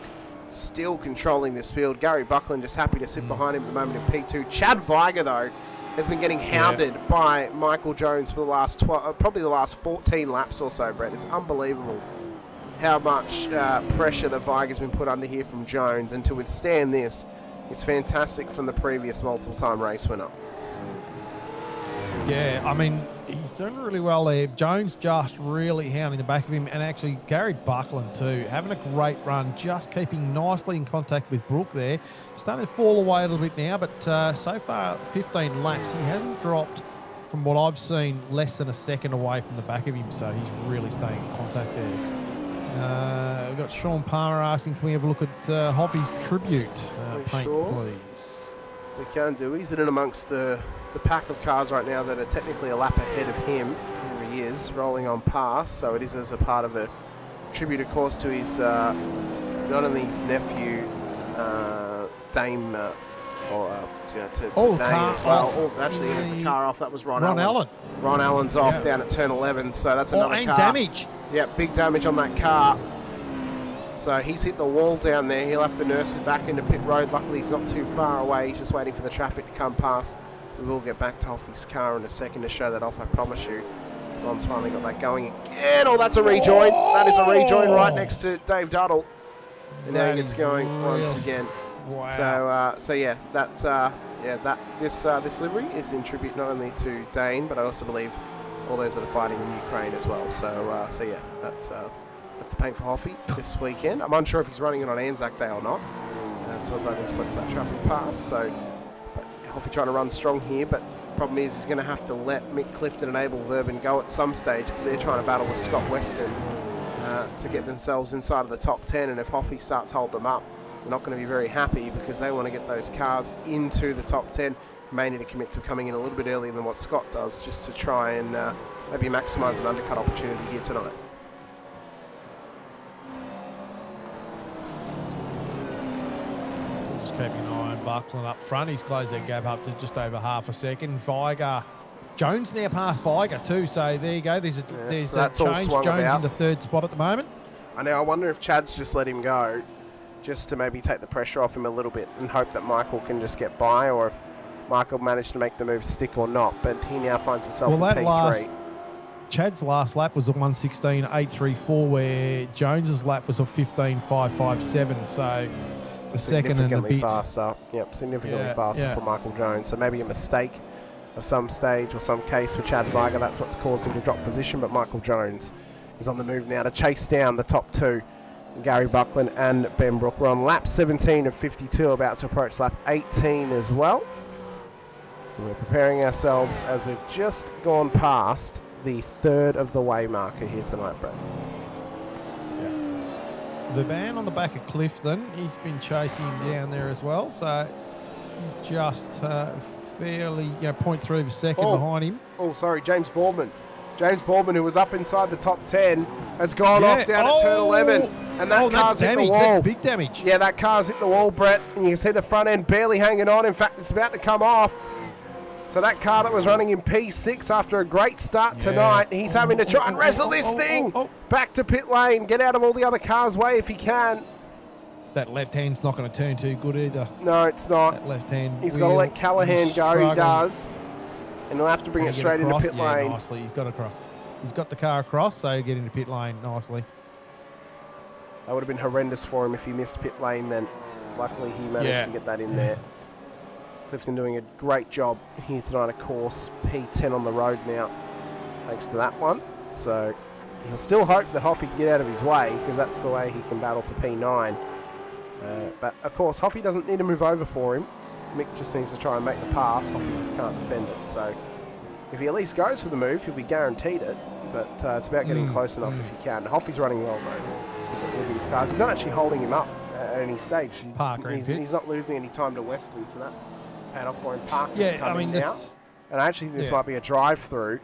still controlling this field. Gary Buckland just happy to sit behind him at the moment in P2. Chad Viger, though, has been getting hounded by Michael Jones for the last probably the last 14 laps or so, Brett. It's unbelievable how much pressure the Viger's been put under here from Jones, and to withstand this is fantastic from the previous multiple-time race winner. Yeah, I mean, doing really well there. Jones just really hounding the back of him, and actually Gary Buckland too, having a great run, just keeping nicely in contact with Brooke there. Starting to fall away a little bit now, but so far 15 laps. He hasn't dropped, from what I've seen, less than a second away from the back of him, so he's really staying in contact there. We've got Sean Palmer asking, can we have a look at Hoffy's tribute? Paint, please. We can do. He's in and amongst the pack of cars right now that are technically a lap ahead of him. Here he is, rolling on past. So it is as a part of a tribute, of course, to his not only his nephew, Dame, to Dane as well. Oh, actually, it is the car off. That was Ron Allen. Ron Allen's off down at turn 11. So that's another and car. Damage. Yeah, big damage on that car. So he's hit the wall down there. He'll have to nurse it back into pit road. Luckily, he's not too far away. He's just waiting for the traffic to come past. We will get back to Hoffy's car in a second to show that off, I promise you. Ron's finally got that going again. Oh, that's a rejoin. That is a rejoin right next to Dave Duddle. And now he gets going once again. Wow. So yeah, this livery is in tribute not only to Dane, but I also believe all those that are fighting in Ukraine as well. So yeah, that's the paint for Hoffy this weekend. I'm unsure if he's running it on Anzac Day or not. As Todd Douglas lets that traffic pass. So Hoffy trying to run strong here, but the problem is he's going to have to let Mick Clifton and Abel Verben go at some stage because they're trying to battle with Scott Weston to get themselves inside of the top 10. And if Hoffy starts holding them up, they're not going to be very happy because they want to get those cars into the top 10. May need to commit to coming in a little bit earlier than what Scott does just to try and maybe maximise an undercut opportunity here tonight. Just keeping an eye on Buckland up front. He's closed that gap up to just over half a second. Viger. Jones now past Viger too, so there you go. There's a change. Jones in the third spot at the moment. I wonder if Chad's just let him go just to maybe take the pressure off him a little bit and hope that Michael can just get by, or if Michael managed to make the move stick or not. But he now finds himself in P3. Chad's last lap was a 1:16.834, where Jones's lap was a 15.557. So the second and a bit faster. Yep, significantly faster for Michael Jones. So maybe a mistake of some stage or some case for Chad Viger. That's what's caused him to drop position. But Michael Jones is on the move now to chase down the top two, Gary Buckland and Ben Brook. We're on lap 17 of 52, about to approach lap 18 as well. And we're preparing ourselves as we've just gone past the third of the way marker here tonight, Brett. The man on the back of Clifton, he's been chasing him down there as well, so he's just fairly, 0.3 of a second behind him. Oh, sorry, James Boardman. James Boardman, who was up inside the top 10, has gone off down at turn 11. And that car's hit the wall. That's big damage. Yeah, that car's hit the wall, Brett. And you can see the front end barely hanging on. In fact, it's about to come off. So that car that was running in P6 after a great start tonight, he's having to try and wrestle this thing back to pit lane, get out of all the other cars' way if he can. That left hand's not going to turn too good either. No, it's not. That left hand. He's got to let Callahan go, he does. And he'll have to bring it straight into pit lane. Nicely, he's got across. He's got the car across, so he'll get into pit lane nicely. That would have been horrendous for him if he missed pit lane then. Luckily, he managed to get that in there. Clifton doing a great job here tonight, of course. P10 on the road now, thanks to that one. So he'll still hope that Hoffy can get out of his way, because that's the way he can battle for P9. But, of course, Hoffy doesn't need to move over for him. Mick just needs to try and make the pass. Hoffy just can't defend it. So if he at least goes for the move, he'll be guaranteed it. But it's about getting close enough if he can. Hoffy's running well, though, with these cars. He's not actually holding him up at any stage. He's not losing any time to Weston, so that's paid off for him. Parker's coming now. And I actually think this might be a drive-through.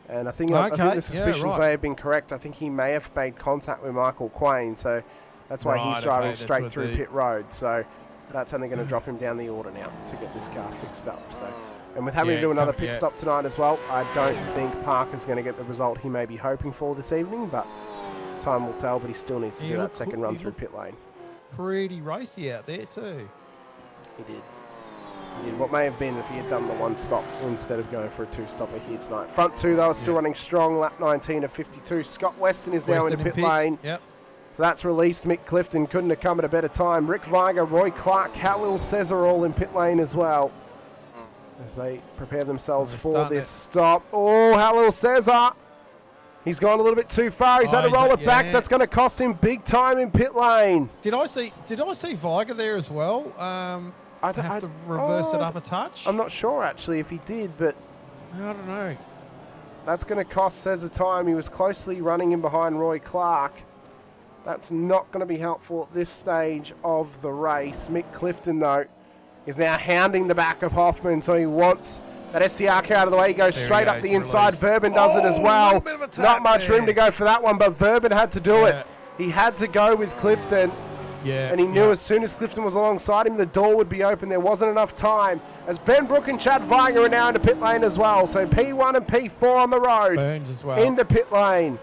And I think the suspicions may have been correct. I think he may have made contact with Michael Quain, so that's why he's driving straight through pit road. So that's only going to drop him down the order now to get this car fixed up. So, and with having to do another pit stop tonight as well, I don't think Parker's going to get the result he may be hoping for this evening, but time will tell. But he still needs to do that second run through pit lane. Pretty racy out there too. He did. What may have been if he had done the one stop instead of going for a two-stopper here tonight. Front two, though, still running strong. Lap 19 of 52. Scott Weston is now into pit lane. Yep. So that's released. Mick Clifton couldn't have come at a better time. Rick Viger, Roy Clark, Halil Cesar all in pit lane as well. as they prepare themselves They're for starting this stop. Oh, Halil Cesar. He's gone a little bit too far. He's had to roll it back. That's going to cost him big time in pit lane. Did I see Viger there as well? I have to reverse it up a touch. I'm not sure actually if he did, but I don't know. That's going to cost Cesar time. He was closely running in behind Roy Clark. That's not going to be helpful at this stage of the race. Mick Clifton, though, is now hounding the back of Hoffman, so he wants that SCR car out of the way. He goes straight up the inside. Verben does it as well. Not much room to go for that one, but Verben had to do it. He had to go with Clifton. Yeah, and he knew as soon as Clifton was alongside him, the door would be open. There wasn't enough time. As Ben Brook and Chad Viger are now into pit lane as well. So P1 and P4 on the road. Burns as well. Into pit lane.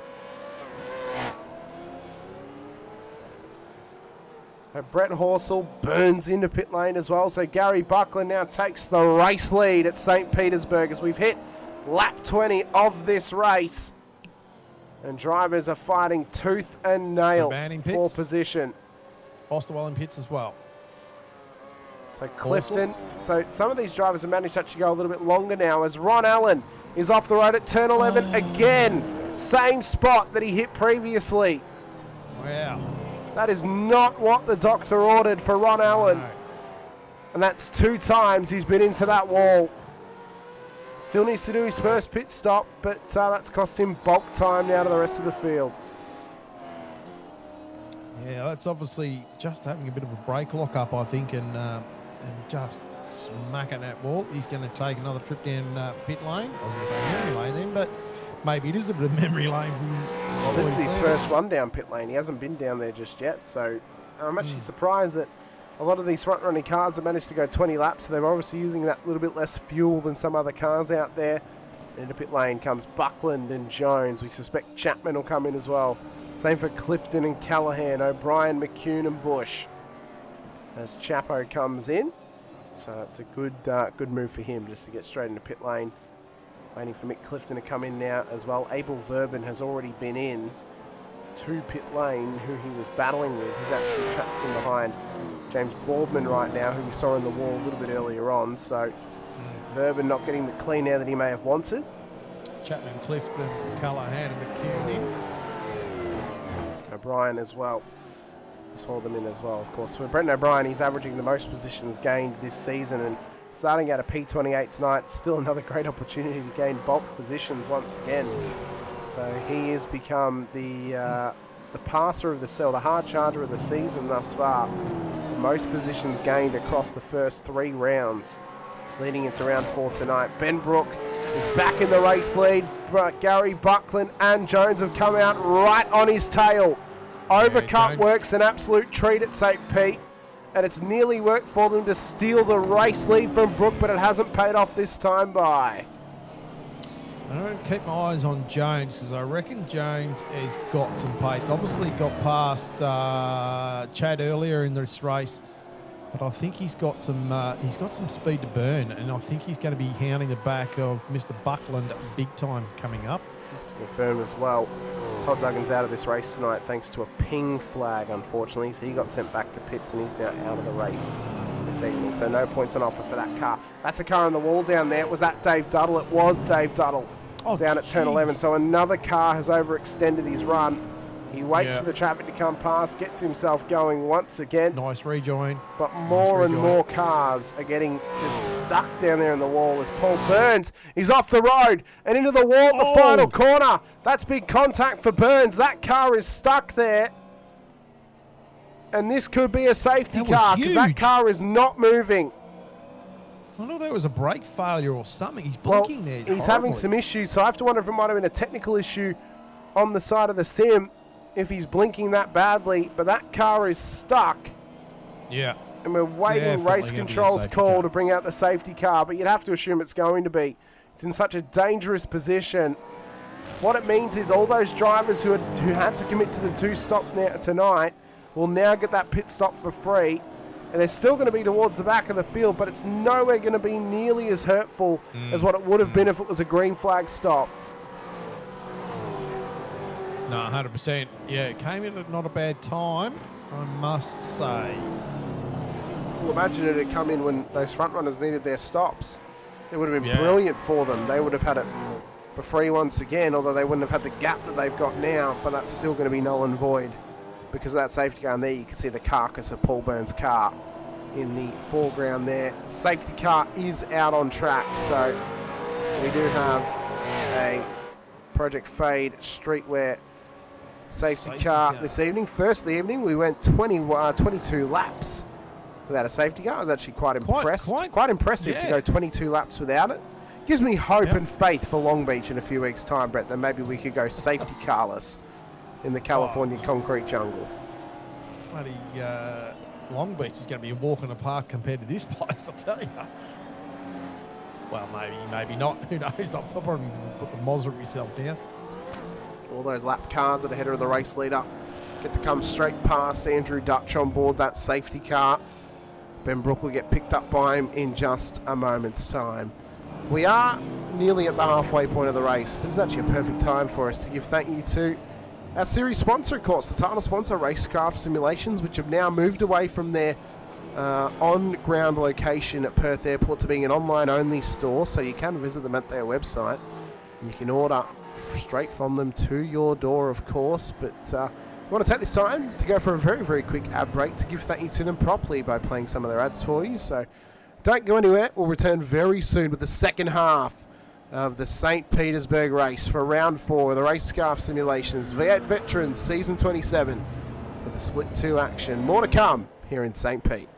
Brett Horsell burns into pit lane as well. So Gary Buckland now takes the race lead at St Petersburg as we've hit lap 20 of this race. And drivers are fighting tooth and nail for position. Osterwell in pits as well. So Clifton. So some of these drivers have managed to actually go a little bit longer now as Ron Allen is off the road at turn 11 again. Same spot that he hit previously. Wow. That is not what the doctor ordered for Ron Allen. No. And that's 2 times he's been into that wall. Still needs to do his first pit stop, but that's cost him bulk time now to the rest of the field. Yeah, that's obviously just having a bit of a brake lock up, I think, and just smacking that wall. He's going to take another trip down pit lane. I was going to say memory lane then, but maybe it is a bit of memory lane for his. Well, this is his first run down pit lane. He hasn't been down there just yet, so I'm actually surprised that a lot of these front-running cars have managed to go 20 laps, so they're obviously using that little bit less fuel than some other cars out there. And into pit lane comes Buckland and Jones. We suspect Chapman will come in as well. Same for Clifton and Callahan, O'Brien, McCune and Bush. As Chapo comes in. So that's a good move for him just to get straight into pit lane. Waiting for Mick Clifton to come in now as well. Abel Verben has already been in to pit lane, who he was battling with. He's actually trapped in behind James Boardman right now, who we saw in the wall a little bit earlier on. So Verben not getting the clean air that he may have wanted. Chapman, Clifton, Callahan and McCune in. O'Brien as well. Swallowed them in as well, of course. For Brendan O'Brien, he's averaging the most positions gained this season, and starting out a P28 tonight, still another great opportunity to gain bulk positions once again. So he has become the passer of the hard charger of the season thus far. The most positions gained across the first 3 rounds, leading into round 4 tonight. Ben Brook is back in the race lead. Gary Buckland and Jones have come out right on his tail. Overcut works an absolute treat at St. Pete, and it's nearly worked for them to steal the race lead from Brook, but it hasn't paid off this time by. I'm going to keep my eyes on Jones because I reckon Jones has got some pace. Obviously got past Chad earlier in this race, but I think he's got some speed to burn, and I think he's going to be hounding the back of Mr. Buckland big time coming up. Just to confirm as well, Todd Duggan's out of this race tonight thanks to a ping flag, unfortunately, so he got sent back to pits and he's now out of the race this evening. So no points on offer for that car. That's a car on the wall down there. Was that Dave Duddle? It was Dave Duddle down at turn 11. So another car has overextended his run. He waits for the traffic to come past, gets himself going once again. Nice rejoin. But more and more cars are getting just stuck down there in the wall as Paul Burns is off the road and into the wall at the final corner. That's big contact for Burns. That car is stuck there. And this could be a safety car because that car is not moving. I don't know if that was a brake failure or something. He's blinking there. He's having some issues, so I have to wonder if it might have been a technical issue on the side of the sim if he's blinking that badly, but that car is stuck. Yeah. And we're waiting race control's call to bring out the safety car, but you'd have to assume it's going to be. It's in such a dangerous position. What it means is all those drivers who had to commit to the 2-stop tonight will now get that pit stop for free, and they're still going to be towards the back of the field, but it's nowhere going to be nearly as hurtful as what it would have been if it was a green flag stop. No, 100%. Yeah, it came in at not a bad time, I must say. Well, imagine it had come in when those front runners needed their stops. It would have been brilliant for them. They would have had it for free once again, although they wouldn't have had the gap that they've got now, but that's still going to be null and void because of that safety car. And there you can see the carcass of Paul Byrne's car in the foreground there. Safety car is out on track, so we do have a Project Fade streetwear safety car this evening. First of the evening, we went 22 laps without a safety car. I was actually quite impressed. Quite impressive to go 22 laps without it. Gives me hope and faith for Long Beach in a few weeks' time, Brett, that maybe we could go safety carless in the California concrete jungle. Bloody Long Beach is going to be a walk in the park compared to this place, I'll tell you. Well, maybe not. Who knows? I'll probably put the Moz myself now. All those lap cars that are ahead of the race leader get to come straight past Andrew Dutch on board that safety car. Ben Brook will get picked up by him in just a moment's time. We are nearly at the halfway point of the race. This is actually a perfect time for us to give thank you to our series sponsor, of course, the title sponsor, Racekraft Simulations, which have now moved away from their on-ground location at Perth Airport to being an online-only store, so you can visit them at their website. And you can order straight from them to your door, of course, but I want to take this time to go for a very, very quick ad break to give thank you to them properly by playing some of their ads for you. So don't go anywhere. We'll return very soon with the second half of the St Petersburg race for round 4 of the Racekraft Simulations V8 Veterans Season 27 with the Split 2 action. More to come here in St Pete.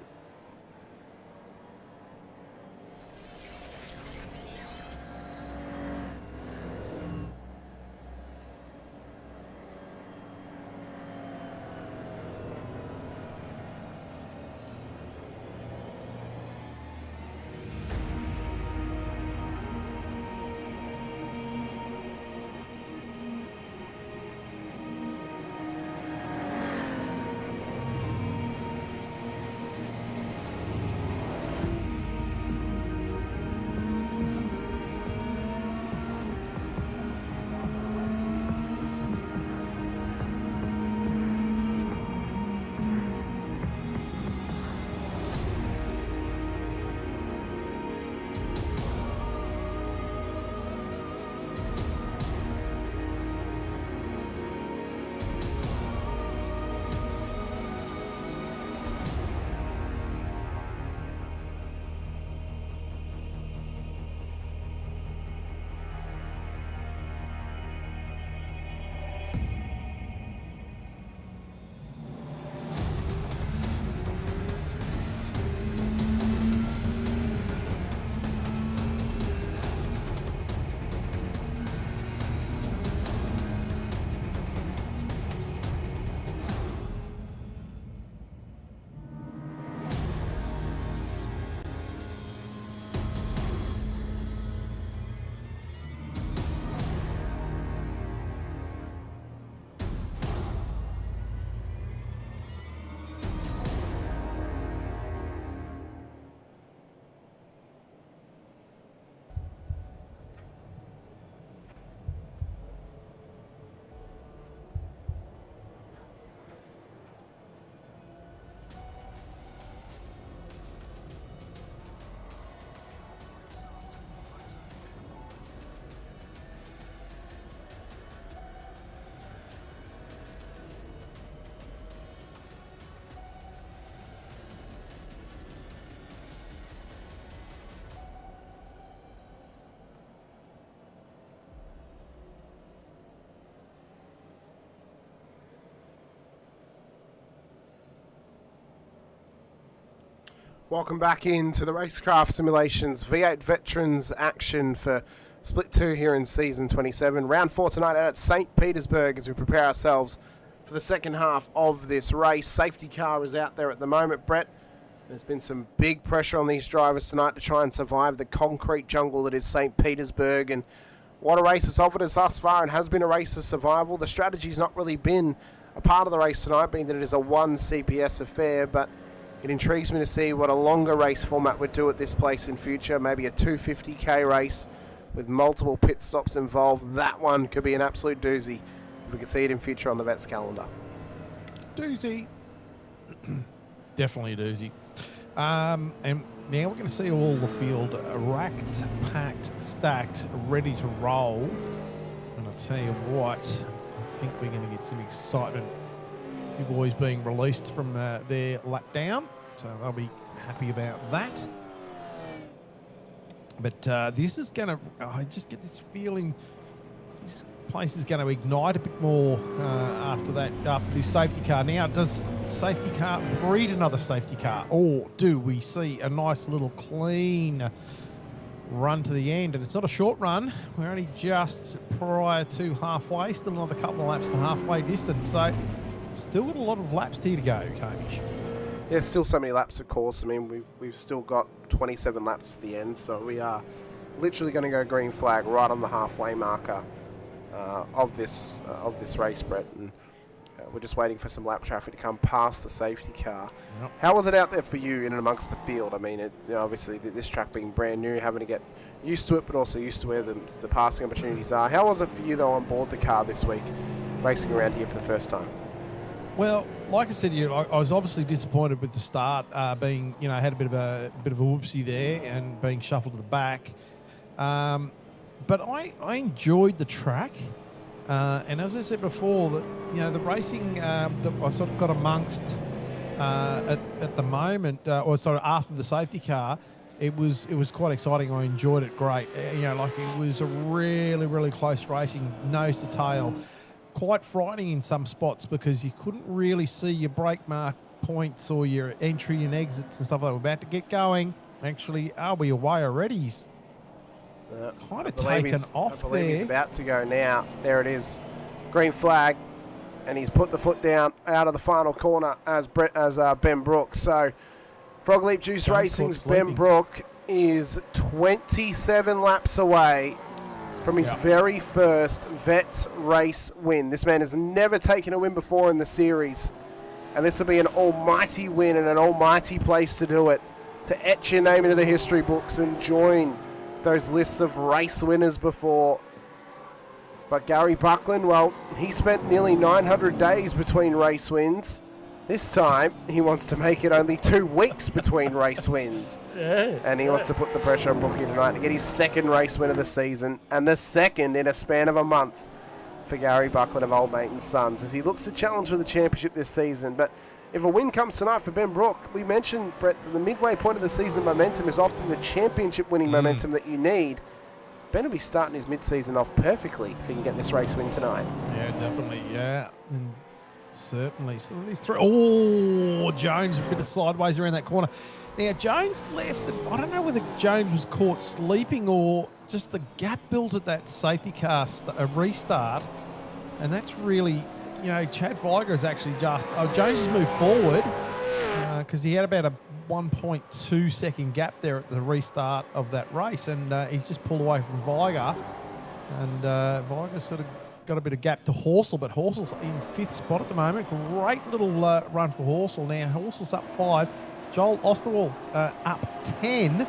Welcome back into the Racekraft Simulations V8 Veterans action for Split 2 here in Season 27. Round 4 tonight out at St Petersburg as we prepare ourselves for the second half of this race. Safety car is out there at the moment, Brett. There's been some big pressure on these drivers tonight to try and survive the concrete jungle that is St Petersburg. And what a race it's offered us thus far, and has been a race of survival. The strategy's not really been a part of the race tonight, being that it is a 1 CPS affair, but it intrigues me to see what a longer race format would do at this place in future. Maybe a 250k race with multiple pit stops involved. That one could be an absolute doozy if we could see it in future on the Vets calendar. Doozy. Definitely a doozy. And now we're going to see all the field racked, packed, stacked, ready to roll. And I'll tell you what, I think we're going to get some excitement. A few boys being released from their lap down, so they'll be happy about that. But this is going to, I just get this feeling this place is going to ignite a bit more after this safety car. Now, does safety car breed another safety car, or do we see a nice little clean run to the end? And it's not a short run. We're only just prior to halfway, still another couple of laps to halfway distance. So still got a lot of laps here to go, Hamish. Yeah, still so many laps, of course. I mean, we've still got 27 laps to the end, so we are literally going to go green flag right on the halfway marker of this race, Brett. And we're just waiting for some lap traffic to come past the safety car. Yep. How was it out there for you in and amongst the field? I mean, obviously this track being brand new, having to get used to it, but also used to where the passing opportunities are. How was it for you though on board the car this week, racing around here for the first time? Well, like I said, I was obviously disappointed with the start, being, had a bit of a whoopsie there and being shuffled to the back. But I enjoyed the track, and as I said before, the racing that I sort of got amongst at the moment, or sort of after the safety car, it was quite exciting. I enjoyed it great. It was a really, really close racing, nose to tail. Quite frightening in some spots because you couldn't really see your brake mark points or your entry and exits and stuff like that. We're about to get going. Actually, are we away already? He's kind of taken off there. I believe he's about to go now. There it is. Green flag. And he's put the foot down out of the final corner as Ben Brooks. So Frog Leap Juice Racing's Ben Brook is 27 laps away from his very first Vets race win. This man has never taken a win before in the series, and this will be an almighty win and an almighty place to do it, to etch your name into the history books and join those lists of race winners before. But Gary Buckland, well, he spent nearly 900 days between race wins. This time, he wants to make it only 2 weeks between race wins. And he wants to put the pressure on Brookie tonight to get his second race win of the season, and the second in a span of a month for Gary Buckland of Old Mate and Sons, as he looks to challenge for the championship this season. But if a win comes tonight for Ben Brook, we mentioned, Brett, that the midway point of the season momentum is often the championship winning momentum that you need. Ben will be starting his mid-season off perfectly if he can get this race win tonight. Yeah, definitely, yeah. And certainly. So these three. Oh, Jones a bit of sideways around that corner. Now, Jones left. I don't know whether Jones was caught sleeping or just the gap built at that safety car restart. And that's really, Chad Viger has actually just... Jones has moved forward because he had about a 1.2 second gap there at the restart of that race. And he's just pulled away from Viger. And Viger sort of got a bit of gap to Horsell, but Horsel's in 5th spot at the moment. Great little run for Horsell. Now Horsel's up 5. Joel Osterwald up 10.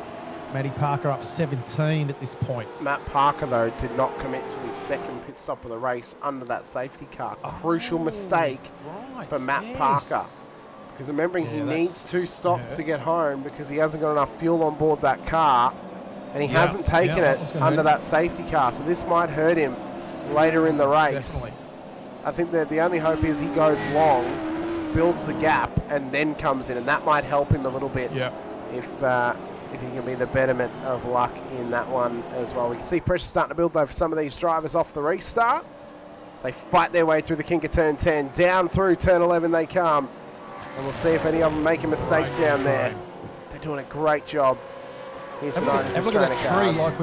Matty Parker up 17 at this point. Matt Parker, though, did not commit to his second pit stop of the race under that safety car. Crucial mistake for Matt Parker. Because remembering he needs 2 stops to get home because he hasn't got enough fuel on board that car. And he hasn't taken it under that safety car. So this might hurt him later in the race. Definitely. I think that the only hope is he goes long, builds the gap, and then comes in, and that might help him a little bit if he can be the betterment of luck in that one as well. We can see pressure starting to build, though, for some of these drivers off the restart. So they fight their way through the kink of turn 10. Down through turn 11 they come. And we'll see if any of them make a mistake down there. They're doing a great job. Here's tonight as look at that tree. Like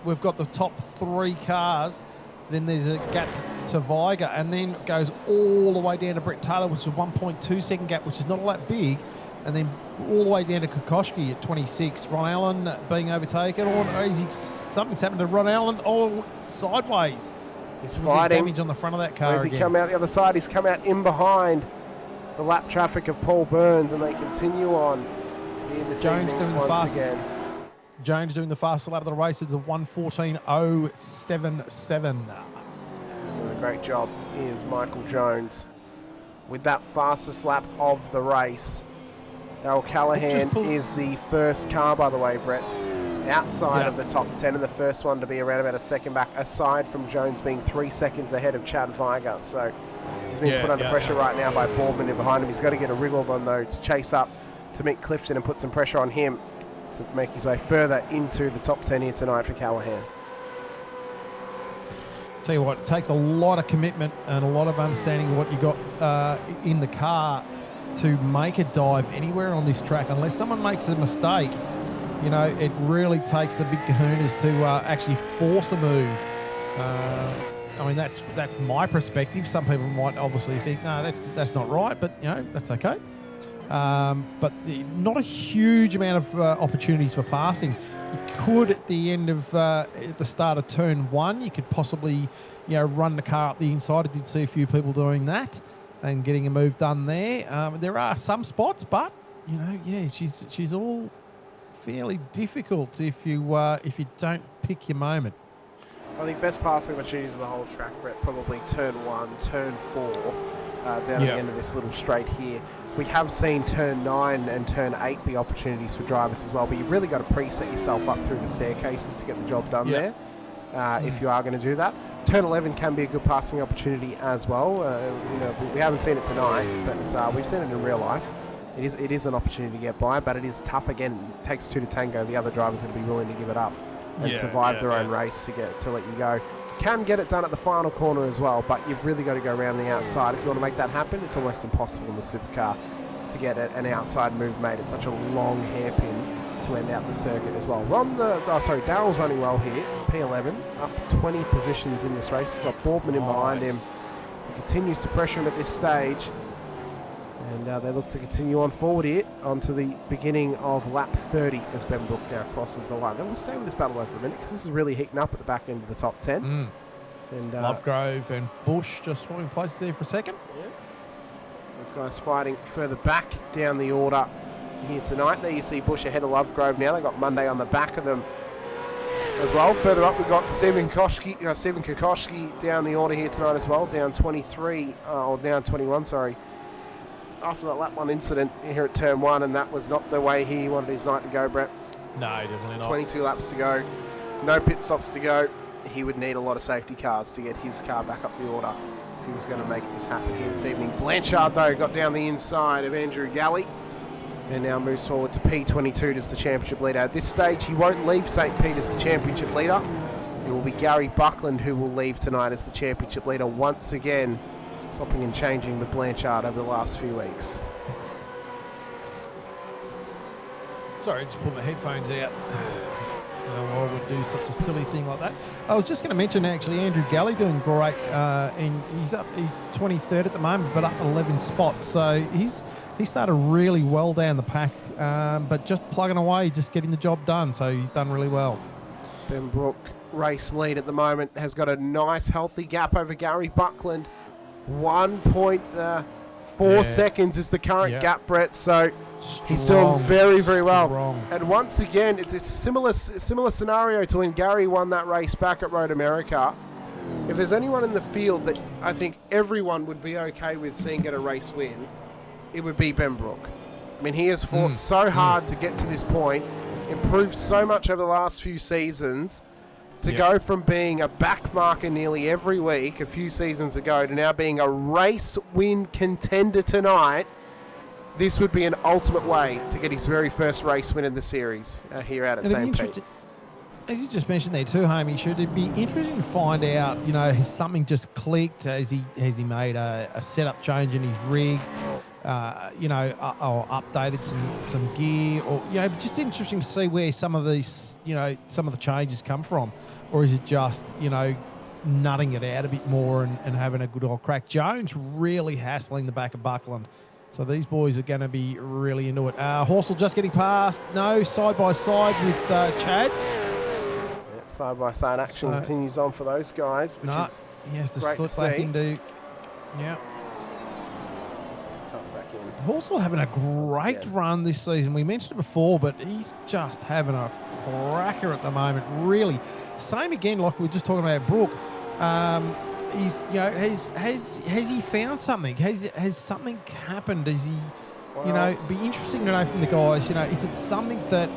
we've got the top 3 cars. Then there's a gap to Viger, and then it goes all the way down to Brett Taylor, which is a 1.2 second gap, which is not all that big, and then all the way down to Kokoschki at 26. Ron Allen being overtaken, or something's happened to Ron Allen. Oh, sideways. He's fighting. Damage on the front of that car. Where's he come out the other side? He's come out in behind the lap traffic of Paul Burns, and they continue on here this Jones evening doing the once fast. again. Jones doing the fastest lap of the race. It's a 1:14.077. Doing a great job is Michael Jones with that fastest lap of the race. Now, Callahan Just pull- is the first car, by the way, Brett, outside Yeah. of the top 10 and the first one to be around about a second back, aside from Jones being 3 seconds ahead of Chad Viger. So he's being put under pressure right now by Boardman in behind him. He's got to get a wriggle on, though, to chase up to Mick Clifton and put some pressure on him to make his way further into the top 10 here tonight for Callahan. Tell you what, it takes a lot of commitment and a lot of understanding of what you got in the car to make a dive anywhere on this track. Unless someone makes a mistake, you know, it really takes the big kahunas to actually force a move. I mean, that's my perspective. Some people might obviously think, no, that's not right, but you know, that's okay. But not a huge amount of opportunities for passing. You could at the end of at the start of turn 1, you could possibly, you know, run the car up the inside. I did see a few people doing that and getting a move done there. There are some spots, but you know, yeah, she's all fairly difficult if you don't pick your moment. I think best passing opportunities of the whole track, Brett, probably turn 1, turn 4, down at the end of this little straight here. We have seen turn 9 and turn 8 be opportunities for drivers as well, but you've really got to preset yourself up through the staircases to get the job done there, if you are going to do that. Turn 11 can be a good passing opportunity as well. You know, we haven't seen it tonight, but we've seen it in real life. It is an opportunity to get by, but it is tough. Again, it takes 2 to tango. The other drivers are going to be willing to give it up and survive their own race to let you go. Can get it done at the final corner as well, but you've really got to go around the outside. If you want to make that happen, it's almost impossible in the supercar to get an outside move made. It's such a long hairpin to end out the circuit as well. Darrell's running well here. P11, up 20 positions in this race. He's got Boardman in behind him. He continues to pressure him at this stage. And they look to continue on forward here onto the beginning of lap 30 as Ben Brook now crosses the line. Then we'll stay with this battle over a minute because this is really heating up at the back end of the top 10. And Lovegrove and Bush just swapping places there for a second. Yeah. Those guys fighting further back down the order here tonight. There you see Bush ahead of Lovegrove now. They've got Monday on the back of them as well. Further up, we've got Stephen Kokoschky down the order here tonight as well. Down 23, or down 21, sorry. After that lap 1 incident here at turn 1, and that was not the way he wanted his night to go, Brett. No, definitely not. 22 laps to go, no pit stops to go. He would need a lot of safety cars to get his car back up the order if he was going to make this happen here this evening. Blanchard, though, got down the inside of Andrew Galley and now moves forward to P22 as the championship leader. At this stage, he won't leave St. Pete as the championship leader. It will be Gary Buckland who will leave tonight as the championship leader once again, swapping and changing with Blanchard over the last few weeks. Sorry, just put my headphones out. I don't know why I would do such a silly thing like that. I was just going to mention, actually, Andrew Galley doing great. And he's 23rd at the moment, but up 11 spots. So he started really well down the pack, but just plugging away, just getting the job done. So he's done really well. Ben Brook, race lead at the moment, has got a nice, healthy gap over Gary Buckland. 1.4 seconds is the current gap, Brett. So he's doing very, very well. And once again, it's a similar scenario to when Gary won that race back at Road America. If there's anyone in the field that I think everyone would be okay with seeing get a race win, it would be Ben Brook. I mean, he has fought so hard to get to this point, improved so much over the last few seasons, to go from being a back marker nearly every week a few seasons ago to now being a race win contender tonight. This would be an ultimate way to get his very first race win in the series here out at St. Pete. As you just mentioned there too, Hamish, should it be interesting to find out, you know, has something just clicked? Has he made a setup change in his rig? You know, or updated some gear, or, you know, just interesting to see where some of these, you know, some of the changes come from, or is it just, you know, nutting it out a bit more and having a good old crack? Jones really hassling the back of Buckland, so these boys are going to be really into it. Horsell just getting past, no, side by side with Chad. Yeah, side by side action continues on for those guys, which is he has to great slip to back see. into, Horsell having a great run this season. We mentioned it before, but he's just having a cracker at the moment. Really, same again, like we were just talking about Brook. He's, you know, has he found something? Has something happened? Is he, You know, it'd be interesting to know from the guys, you know, is it something that,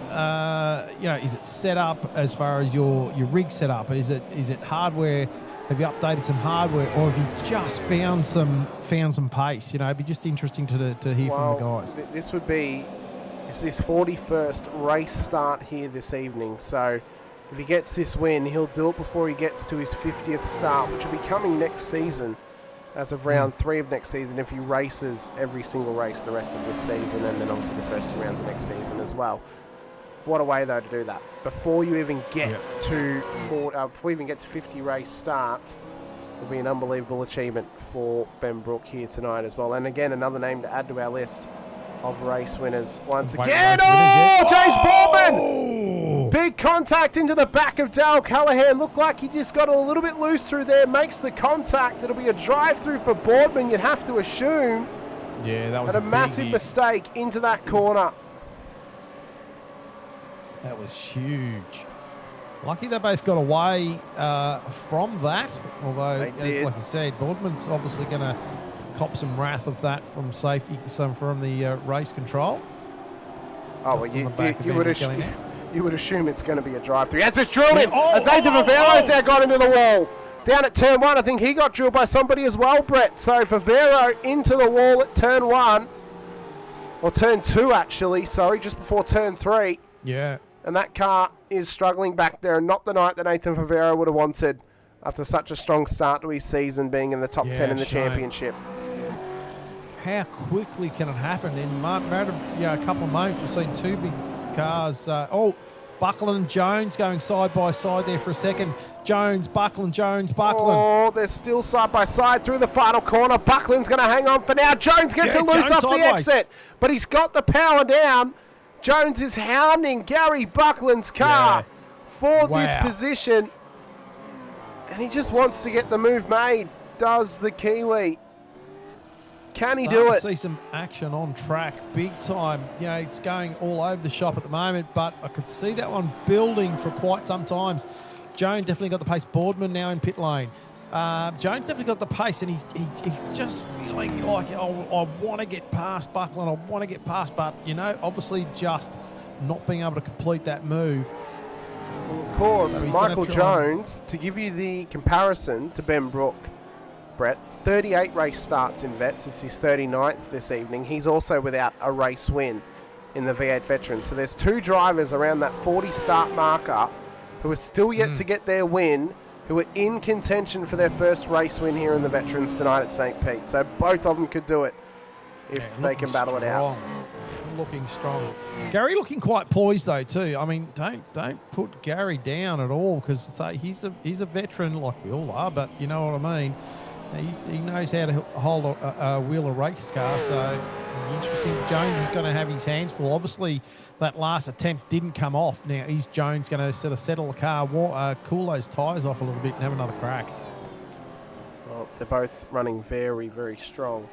you know, is it set up as far as your rig set up? Is it hardware? Have you updated some hardware, or have you just found some pace? You know, it'd be just interesting to hear from the guys. This would be his 41st race start here this evening. So if he gets this win, he'll do it before he gets to his 50th start, which will be coming next season. As of round 3 of next season, if he races every single race the rest of this season, and then obviously the first 2 rounds of next season as well. What a way though to do that. Before you even get to 50 race starts, will be an unbelievable achievement for Ben Brook here tonight as well. And again, another name to add to our list of race winners once again. James Boardman! Big contact into the back of Dale Callahan. Looked like he just got a little bit loose through there. Makes the contact. It'll be a drive-through for Boardman, you'd have to assume. Yeah, that was a massive mistake into that corner. That was huge. Lucky they both got away from that. Although, like you said, Boardman's obviously going to cop some wrath of that from safety, from the race control. Oh, well, you would assume it's going to be a drive-through. As it's drilled in, as Nathan Favero's now got into the wall. Down at turn 1, I think he got drilled by somebody as well, Brett. So Favero into the wall at turn 1. Or turn 2, actually. Sorry, just before turn 3. Yeah. And that car is struggling back there, and not the night that Nathan Favero would have wanted after such a strong start to his season, being in the top 10 in the championship. How quickly can it happen? In a matter of a couple of moments, we've seen 2 big cars. Buckland and Jones going side by side there for a second. Jones, Buckland. Oh, they're still side by side through the final corner. Buckland's going to hang on for now. Jones gets it loose off the exit, but he's got the power down. Jones is hounding Gary Buckland's car for this position, and he just wants to get the move made. Does the Kiwi? Can he do it? See some action on track, big time. You know, it's going all over the shop at the moment, but I could see that one building for quite some times. Jones definitely got the pace. Boardman now in pit lane. Jones definitely got the pace, and he's just feeling like, I want to get past Buckland. I want to get past, but, you know, obviously just not being able to complete that move. Well, of course, so Michael Jones, to give you the comparison to Ben Brook, Brett, 38 race starts in Vets. It's his 39th this evening. He's also without a race win in the V8 Veterans. So there's 2 drivers around that 40 start marker who are still yet to get their win, who are in contention for their first race win here in the Veterans tonight at St Pete. So both of them could do it if they can battle it out. Looking strong. Gary looking quite poised though too. I mean, don't put Gary down at all, because he's a veteran like we all are, but you know what I mean. He knows how to hold a wheel of race car, so interesting. Jones is going to have his hands full. Obviously, that last attempt didn't come off. Now, is Jones going to sort of settle the car, cool those tyres off a little bit and have another crack? Well, they're both running very, very strong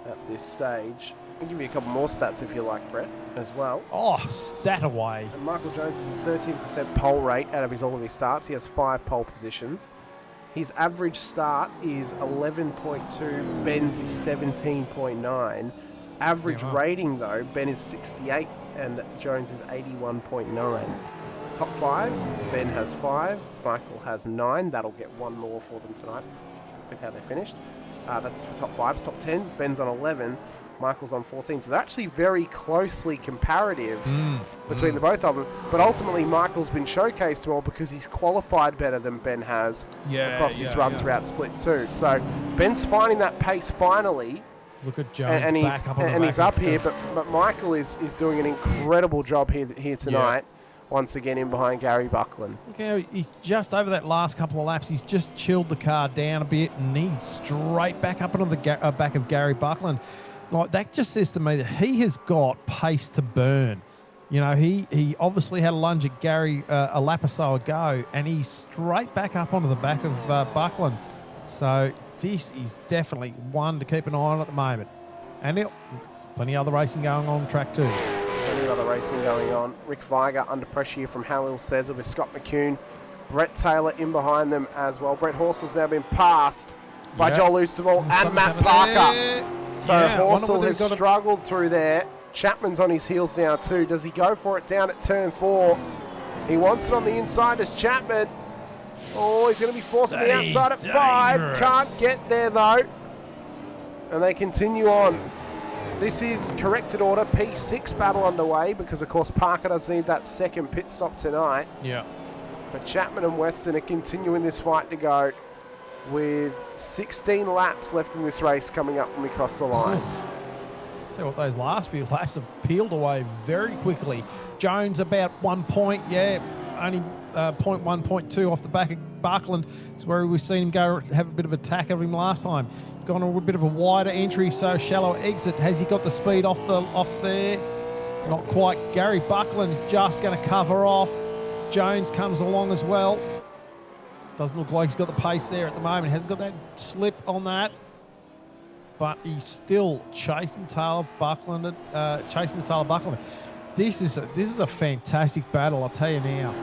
at this stage. I'll give you a couple more stats if you like, Brett, as well. Oh, stat away. And Michael Jones is a 13% pole rate out of all of his starts. He has 5 pole positions. His average start is 11.2. Ben's is 17.9. Average rating, though, Ben is 68 and Jones is 81.9. Top 5s, Ben has 5, Michael has 9. That'll get 1 more for them tonight with how they finished. That's for top 5s. Top 10s, Ben's on 11. Michael's on 14. So they're actually very closely comparative between the both of them. But ultimately, Michael's been showcased well because he's qualified better than Ben has across his run throughout Split 2. So Ben's finding that pace finally. Look at Jones and he's up here. But Michael is doing an incredible job here tonight. Once again in behind Gary Buckland. Okay, he's just over that last couple of laps. He's just chilled the car down a bit, and he's straight back up into the back of Gary Buckland. Like, that just says to me that he has got pace to burn. You know, he obviously had a lunge at Gary a lap or so ago, and he's straight back up onto the back of Buckland. So this is definitely one to keep an eye on at the moment. And there's plenty of other racing going on track too. Plenty of other racing going on. Rick Viger under pressure here from Halil Cesar with Scott McCune. Brett Taylor in behind them as well. Brett Horsel's now been passed by Joel Oosterwald and Matt Parker. So Yeah, I wonder Horsell whether has he's got a- struggled through there. Chapman's on his heels now too. Does he go for it down at turn 4? He wants it on the inside as Chapman. Oh, he's going to be forced on the outside at 5. Dangerous. Can't get there though. And they continue on. This is corrected order, P6 battle underway because of course Parker does need that second pit stop tonight. Yeah. But Chapman and Weston are continuing this fight to go with 16 laps left in this race coming up when we cross the line. Tell you what, those last few laps have peeled away very quickly. Jones about 1 point, only 0.1, 0.2 off the back of Buckland. It's where we've seen him go have a bit of attack of him last time. He's gone a bit of a wider entry, so shallow exit. Has he got the speed off there? Not quite. Gary Buckland is just going to cover off. Jones comes along as well. Doesn't look like he's got the pace there at the moment. Hasn't got that slip on that. But he's still chasing Taylor Buckland. This is a fantastic battle, I'll tell you now.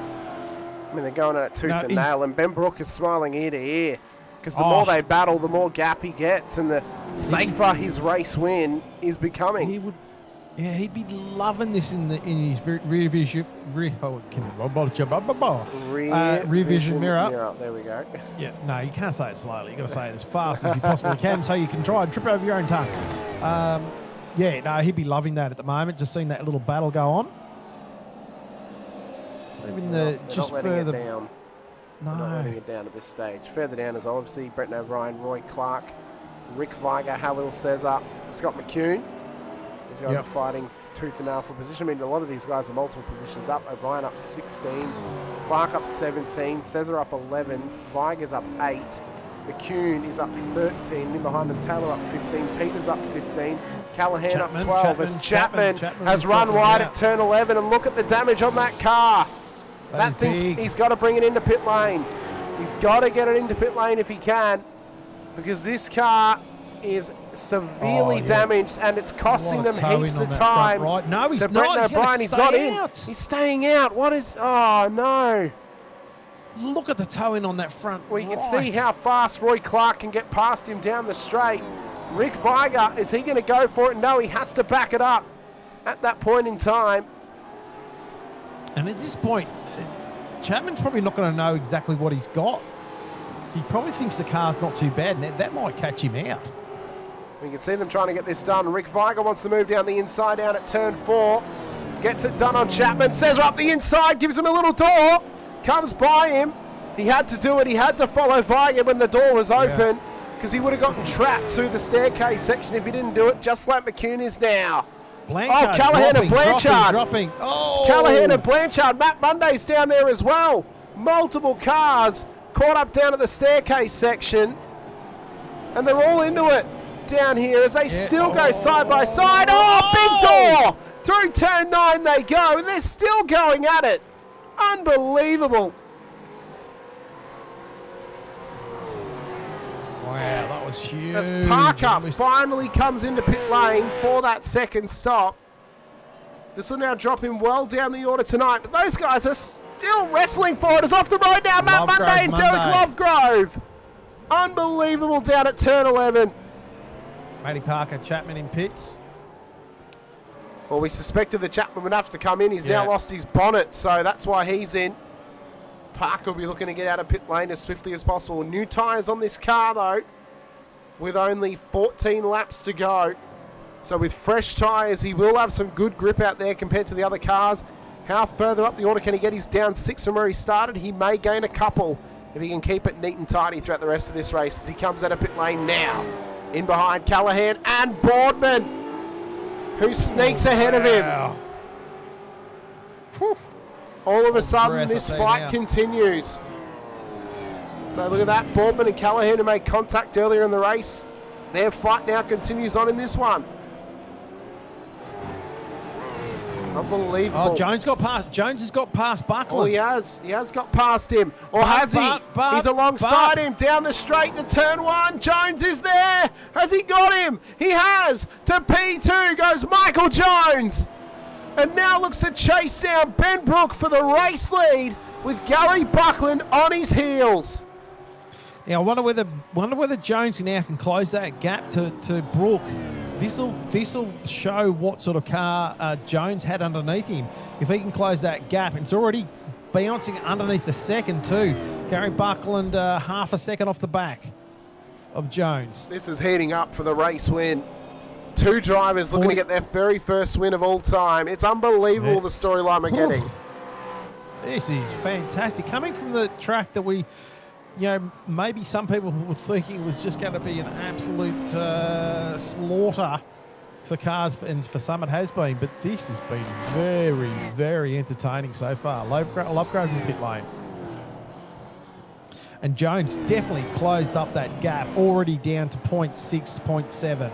I mean, they're going at it tooth and nail, and Ben Brook is smiling ear to ear because the more they battle, the more gap he gets, and the safer his race win is becoming. He'd be loving this in his rear vision mirror. There we go. Yeah, no, you can't say it slowly. You got to say it as fast as you possibly can, so you can try and trip over your own tongue. He'd be loving that at the moment. Just seeing that little battle go on. Even just not letting further it down. No. Not letting it down at this stage. Further down as well, obviously, Brenton O'Brien, Roy Clark, Rick Viger, Halil Cesar, Scott McCune. These guys are fighting tooth and nail for position. I mean, a lot of these guys are multiple positions up. O'Brien up 16, Clark up 17, Cesar up 11, Viger's up 8, McCune is up 13, in behind them Taylor up 15, Peters up 15, Callahan up 12 as Chapman has run wide at turn 11, and look at the damage on that car. That thing's, he's got to bring it into pit lane. He's got to get it into pit lane if he can, because this car is severely damaged and it's costing them heaps of time. Right. No, he's to not. Brenton O'Brien, he's not in. He's staying out. What is... Oh, no. Look at the toe in on that front. Well, you can see how fast Roy Clark can get past him down the straight. Rick Viger, is he going to go for it? No, he has to back it up at that point in time. And at this point, Chapman's probably not going to know exactly what he's got. He probably thinks the car's not too bad, and that might catch him out. We can see them trying to get this done. Rick Viger wants to move down the inside down at turn 4. Gets it done on Chapman. Cesar up the inside, gives him a little door. Comes by him. He had to do it. He had to follow Viger when the door was open, because he would have gotten trapped through the staircase section if he didn't do it, just like McCune is now. Blanchard Callahan and Blanchard. Dropping. Oh. Callahan and Blanchard. Matt Monday's down there as well. Multiple cars caught up down at the staircase section, and they're all into it down here as they still go side by side. Oh, big door! Through turn 9 they go, and they're still going at it. Unbelievable. Wow, that was huge. As Parker finally comes into pit lane for that second stop. This will now drop him well down the order tonight, but those guys are still wrestling for it. It's off the road now. Matt Monday and Derek Lovegrove. Unbelievable down at turn 11. Matty Parker, Chapman in pits. Well, we suspected that Chapman would have to come in. He's now lost his bonnet, so that's why he's in. Parker will be looking to get out of pit lane as swiftly as possible. New tyres on this car, though, with only 14 laps to go. So with fresh tyres, he will have some good grip out there compared to the other cars. How further up the order can he get? He's down 6 from where he started. He may gain a couple if he can keep it neat and tidy throughout the rest of this race as he comes out of pit lane now. In behind Callahan and Boardman, who sneaks ahead of him. All of a sudden, this fight continues. So look at that. Boardman and Callahan, who made contact earlier in the race, their fight now continues on in this one. Unbelievable. Oh, Jones has got past Buckland. Oh, he has. He has got past him. Or has he? He's alongside him down the straight to turn 1. Jones is there. Has he got him? He has. To P2 goes Michael Jones. And now looks to chase down Ben Brook for the race lead with Gary Buckland on his heels. Yeah, I wonder whether Jones now can close that gap to Brook. this'll show what sort of car Jones had underneath him. If he can close that gap, it's already bouncing underneath the second too. Gary Buckland half a second off the back of Jones. This is heating up for the race win. Two drivers looking to get their very first win of all time. It's unbelievable the storyline we're getting. This is fantastic. Coming from the track that we, maybe some people were thinking was just going to be an absolute slaughter for cars, and for some it has been, but this has been very, very entertaining so far. Lovegrove in pit lane. And Jones definitely closed up that gap, already down to 0.6, 0.7.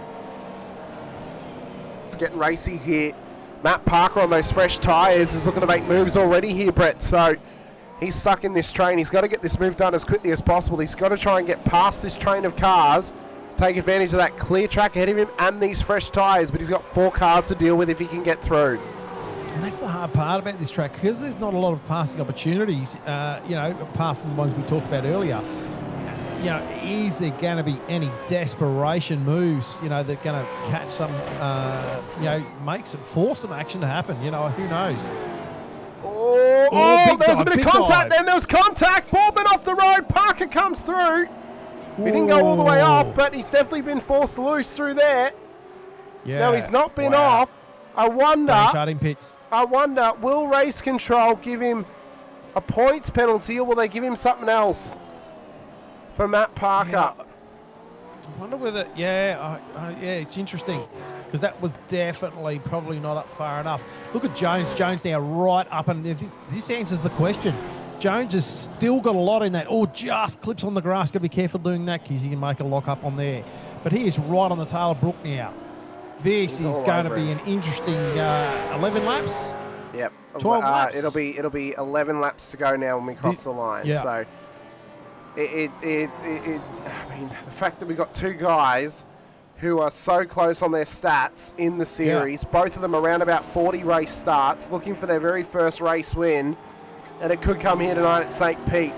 It's getting racy here. Matt Parker on those fresh tyres is looking to make moves already here, Brett. So he's stuck in this train. He's got to get this move done as quickly as possible. He's got to try and get past this train of cars to take advantage of that clear track ahead of him and these fresh tyres. But he's got 4 cars to deal with if he can get through. And that's the hard part about this track, because there's not a lot of passing opportunities, apart from the ones we talked about earlier. Is there going to be any desperation moves, that are going to catch some, force some action to happen? Who knows? There was a bit of contact then. There was contact. Boardman off the road. Parker comes through. He didn't go all the way off, but he's definitely been forced loose through there. Yeah. No, he's not been off. I wonder, will race control give him a points penalty, or will they give him something else for Matt Parker? Yeah. I wonder whether, it's interesting, because that was definitely probably not up far enough. Look at Jones. Jones now right up, and this answers the question. Jones has still got a lot in that. Just clips on the grass. Got to be careful doing that, because he can make a lock up on there. But he is right on the tail of Brook now. This is going to be an interesting 11 laps. Yep. 12 laps. It'll be 11 laps to go now when we cross the line. Yeah. So I mean, the fact that we got 2 guys who are so close on their stats in the series, both of them around about 40 race starts, looking for their very first race win, and it could come here tonight at St Pete.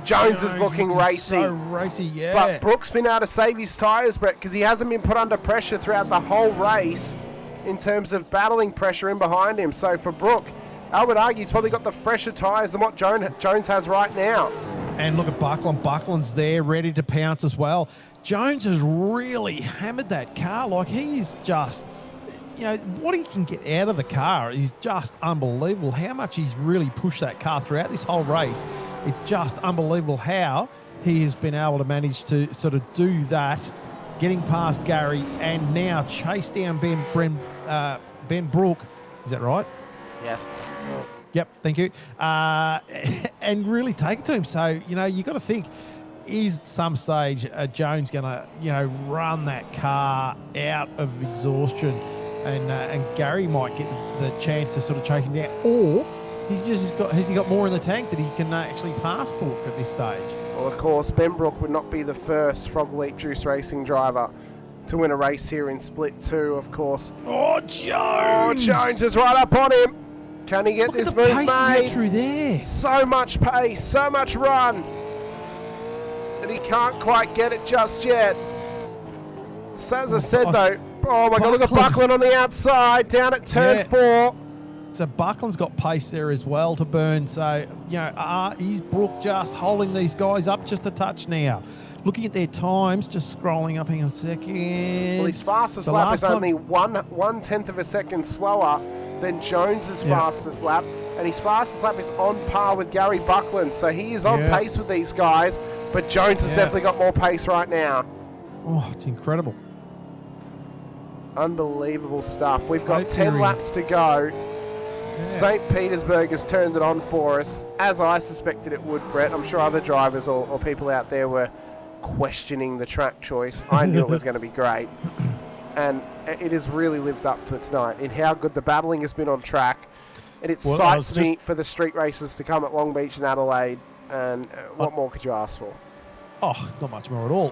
Jones is looking racy. So racy, yeah. But Brook's been able to save his tyres, Brett, because he hasn't been put under pressure throughout the whole race in terms of battling pressure in behind him. So for Brook, I would argue he's probably got the fresher tyres than what Jones has right now. And look at Buckland. Buckland's there, ready to pounce as well. Jones has really hammered that car. Like, he is just, what he can get out of the car is just unbelievable. How much he's really pushed that car throughout this whole race. It's just unbelievable how he has been able to manage to sort of do that, getting past Gary and now chase down Ben Brook. Is that right? Yes. Yep, thank you. And really take it to him. So, you got to think, is some stage Jones going to, run that car out of exhaustion, and Gary might get the chance to sort of chase him down, or has he got more in the tank that he can actually pass Brook at this stage? Well, of course, Ben Brook would not be the first Frog Leap Juice Racing driver to win a race here in Split 2, of course. Jones! Jones is right up on him. Can he get this move made? Through there. So much pace, so much run. And he can't quite get it just yet. So as I said, though, oh my God, look at Buckland on the outside, down at turn 4. So Buckland's got pace there as well to burn. So, is Brook just holding these guys up just a touch now? Looking at their times, just scrolling up in a second. Well, his fastest lap is only 1/10 of a second slower than Jones's fastest lap. And his fastest lap is on par with Gary Buckland. So he is on pace with these guys. But Jones has definitely got more pace right now. Oh, it's incredible. Unbelievable stuff. We've got 10 laps to go. St Petersburg has turned it on for us, as I suspected it would, Brett. I'm sure other drivers or people out there were questioning the track choice. I knew it was going to be great. And it has really lived up to it tonight in how good the battling has been on track. And it excites me for the street races to come at Long Beach and Adelaide. And what more could you ask for? Oh, not much more at all.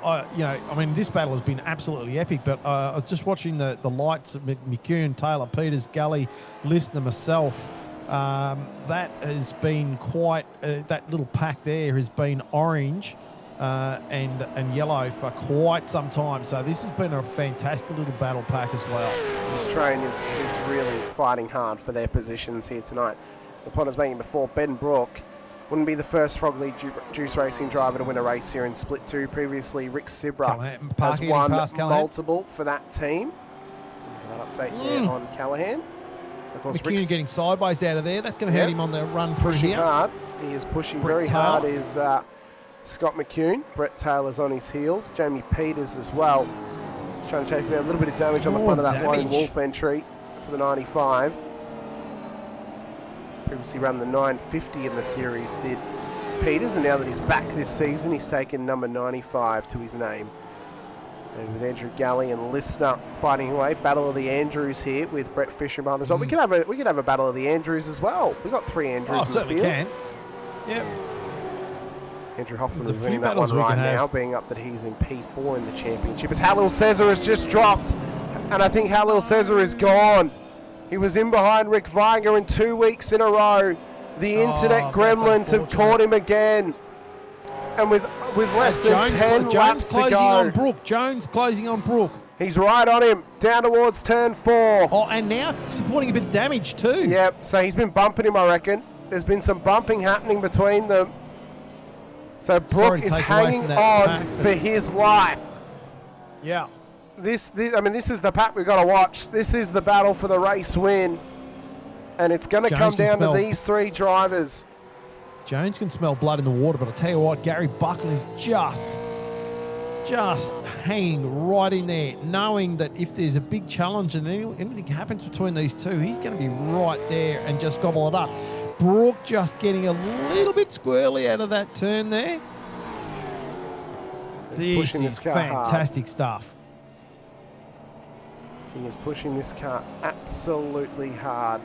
This battle has been absolutely epic, but I was just watching the lights of McCune, Taylor, Peters, Gully, Listener, myself. That has been quite, that little pack there has been orange and yellow for quite some time. So this has been a fantastic little battle pack as well. This train is really fighting hard for their positions here tonight. The point I was making before, Ben Brook wouldn't be the first Frog League Juice Racing driver to win a race here in Split 2. Previously, Rick Sibra has won multiple for that team. For that update there on Callahan. Of course, McCune getting sideways out of there. That's going to hurt him on the run through pushing here. Hard. He is pushing very hard. Is Scott McCune. Brett Taylor's on his heels. Jamie Peters as well. He's trying to chase down a little bit of damage on the front of that Lone Wolf entry for the 95. Previously ran the 950 in the series, did Peters, and now that he's back this season, he's taken number 95 to his name. And with Andrew Galley and Listener fighting away, Battle of the Andrews here with Brett Fisher and others. We could have a Battle of the Andrews as well. We got 3 Andrews in the field. Can. Yep. Andrew Hoffman is winning that one right now, being up that he's in P4 in the championship. As Halil Cesar has just dropped, and I think Halil Cesar is gone. He was in behind Rick Viger in 2 weeks in a row. The internet gremlins have caught him again. And with less than 10 laps to go. Jones closing on Brook. He's right on him, down towards turn 4. Oh, and now supporting a bit of damage too. Yep, so he's been bumping him, I reckon. There's been some bumping happening between them. So Brook is hanging on for his life. Yeah. This is the pack we've got to watch. This is the battle for the race win. And it's going to come down to these 3 drivers. Jones can smell blood in the water, but I'll tell you what, Gary Buckland just hanging right in there, knowing that if there's a big challenge and anything happens between these two, he's going to be right there and just gobble it up. Brook just getting a little bit squirrely out of that turn there. This is fantastic stuff. He is pushing this car absolutely hard.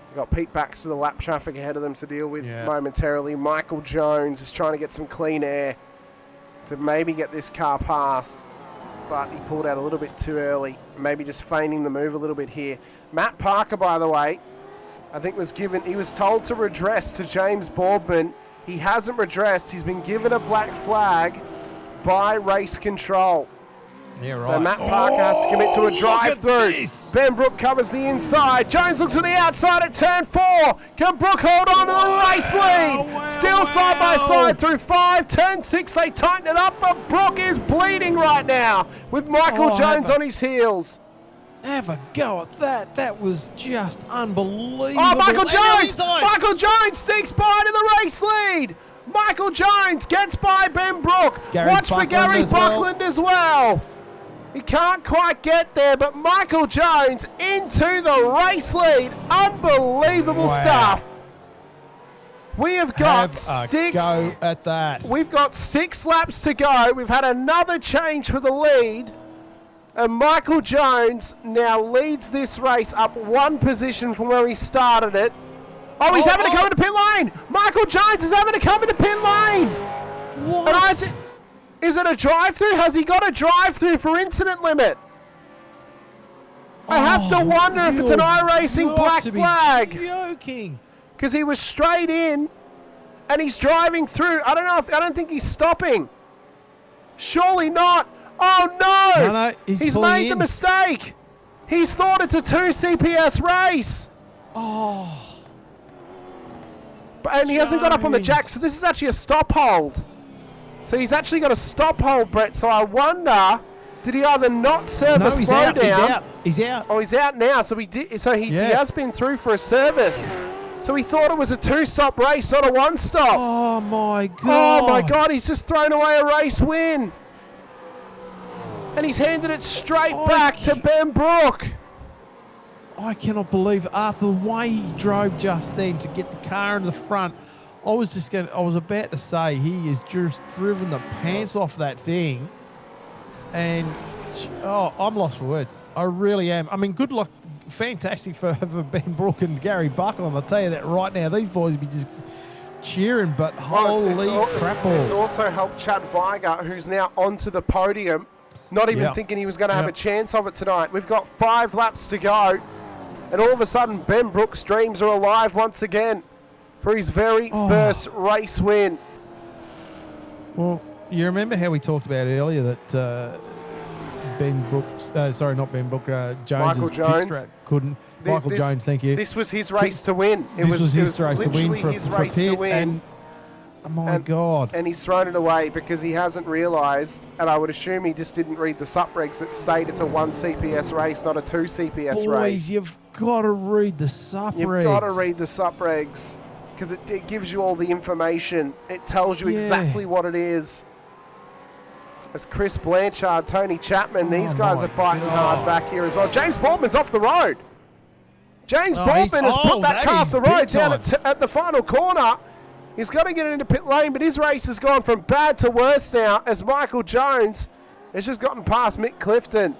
We've got Pete Baxter, the lap traffic ahead of them to deal with momentarily. Michael Jones is trying to get some clean air to maybe get this car past, but he pulled out a little bit too early, maybe just feigning the move a little bit here. Matt Parker, by the way, I think he was told to redress to James Boardman. He hasn't redressed. He's been given a black flag by race control. Yeah, right. So Matt Parker has to commit to a drive-through. Ben Brook covers the inside. Jones looks for the outside at turn 4. Can Brook hold on to the race lead? Still side by side through 5. Turn 6, they tighten it up, but Brook is bleeding right now with Michael Jones on his heels. Have a go at that. That was just unbelievable. Oh, Michael Jones! Michael Jones sneaks by to the race lead. Michael Jones gets by Ben Brook. Watch for Gary Buckland as well. He can't quite get there, but Michael Jones into the race lead. Unbelievable stuff. We have got 6. Go at that. We've got 6 laps to go. We've had another change for the lead. And Michael Jones now leads this race up 1 position from where he started it. Oh, he's having to come into pit lane. Michael Jones is having to come into pit lane. What? And is it a drive-through? Has he got a drive-through for incident limit? I have to wonder if it's an iRacing black flag. Joking. Because he was straight in and he's driving through. I don't think he's stopping. Surely not. Oh no! No, he's made the mistake. He's thought it's a 2 CPS race. Oh. And he hasn't got up on the jack, so this is actually a stop hold. So he's actually got a stop hold, Brett. So I wonder, did he either not serve a slowdown? He's out. Oh, he's out now. So he did. So he has been through for a service. So he thought it was a 2-stop race, not a 1-stop. Oh my god! Oh my god! He's just thrown away a race win, and he's handed it straight back to Ben Brook. I cannot believe after the way he drove just then to get the car in the front. I was about to say he has just driven the pants off that thing, and I'm lost for words. I really am. I mean, good luck, fantastic for Ben Brook and Gary Buckland. I'll tell you that right now. These boys would be just cheering, but holy crap balls. It's also helped Chad Viger, who's now onto the podium, not even thinking he was going to have a chance of it tonight. We've got 5 laps to go, and all of a sudden Ben Brook's dreams are alive once again for his very first race win. Well, you remember how we talked about earlier that Ben Brooks, not Ben Brooks, Michael Jones pit strat couldn't. Michael Jones, thank you. This was his race to win. It was his race to win literally his race to win. And, oh my God. And he's thrown it away because he hasn't realised, and I would assume he just didn't read the sup regs that state it's a 1 CPS race, not a 2 CPS race. Boys, you've got to read the sup regs. You've got to read the sup regs because it gives you all the information. It tells you exactly what it is. As Chris Blanchard, Tony Chapman, these guys are fighting hard back here as well. James Boardman's off the road. James Boardman has put that car off the road down at the final corner. He's got to get it into pit lane, but his race has gone from bad to worse now as Michael Jones has just gotten past Mick Clifton.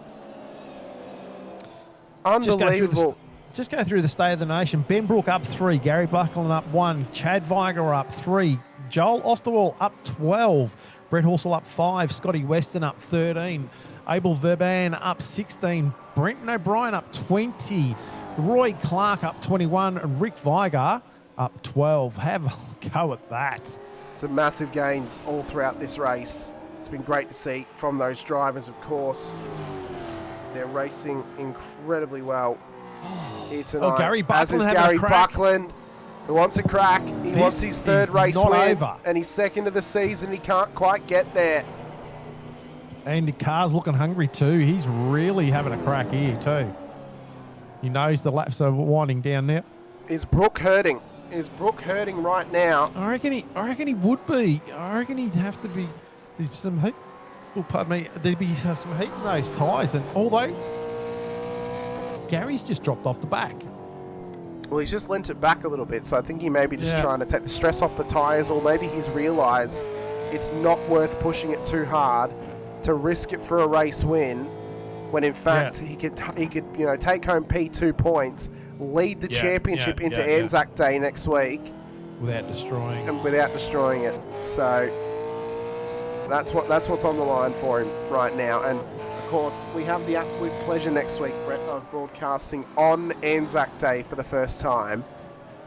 Unbelievable. Just go through the state of the nation. Ben Brook up 3, Gary Buckland up 1, Chad Viger up 3, Joel Osterwall up 12, Brett Horsell up 5, Scotty Weston up 13, Abel Verban up 16, Brenton O'Brien up 20, Roy Clark up 21, and Rick Viger up 12. Have a go at that. Some massive gains all throughout this race. It's been great to see from those drivers, of course. They're racing incredibly well here tonight. Gary Buckland, as is Gary Buckland, who wants a crack. He wants his third race win, over. And he's second of the season. He can't quite get there. And the car's looking hungry too. He's really having a crack here too. He knows the laps are winding down now. Is Brooke hurting? Is Brooke hurting right now? I reckon he would be. I reckon he'd have to be. There's some heat. Oh, pardon me. There'd be some heat in those tyres. And although Gary's just dropped off the back. Well, he's just lent it back a little bit, so I think he may be just trying to take the stress off the tyres, or maybe he's realised it's not worth pushing it too hard to risk it for a race win, when in fact he could take home P2 points, lead the championship into Anzac Day next week without destroying it. So that's what's on the line for him right now. And of course, we have the absolute pleasure next week, Brett, of broadcasting on Anzac Day for the first time.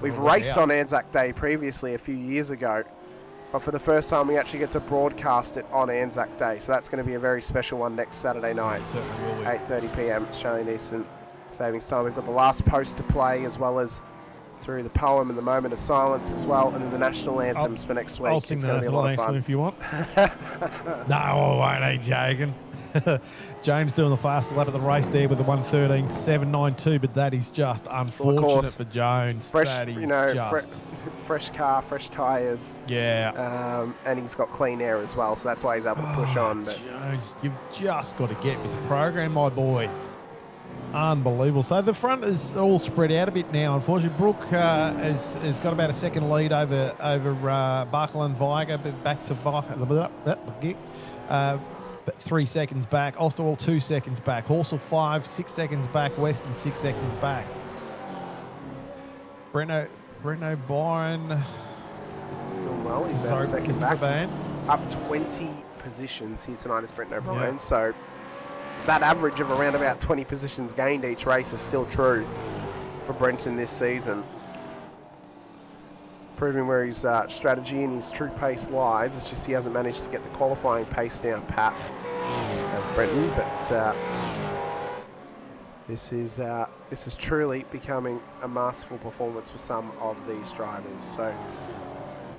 We've raced on Anzac Day previously a few years ago, but for the first time we actually get to broadcast it on Anzac Day. So that's going to be a very special one next Saturday night, 8:30 p.m. Australian Eastern Savings Time. We've got the last post to play, as well as through the poem and the moment of silence as well, and then the national anthems for next week. I'll sing it's going to be a lot of fun if you want. No, I won't, joking. James doing the fastest lap of the race there with the 1:13.792, but that is just unfortunate for Jones. Fresh, that is fresh car, fresh tyres. Yeah. And he's got clean air as well, so that's why he's able to push on. But Jones, you've just got to get with the program, my boy. Unbelievable. So the front is all spread out a bit now. Unfortunately, Brooke has got about a second lead over Barkle and Viger, but back to Barkle. But 3 seconds back. Osterwell 2 seconds back. Horsell 5, 6 seconds back. Weston 6 seconds back. Brent O'Brien. He's doing well. He's about a second back. He's up 20 positions here tonight as Brent O'Brien. Yeah. So that average of around about 20 positions gained each race is still true for Brenton this season. Proving where his strategy and his true pace lies. It's just he hasn't managed to get the qualifying pace down pat as Brenton, but this is truly becoming a masterful performance for some of these drivers. So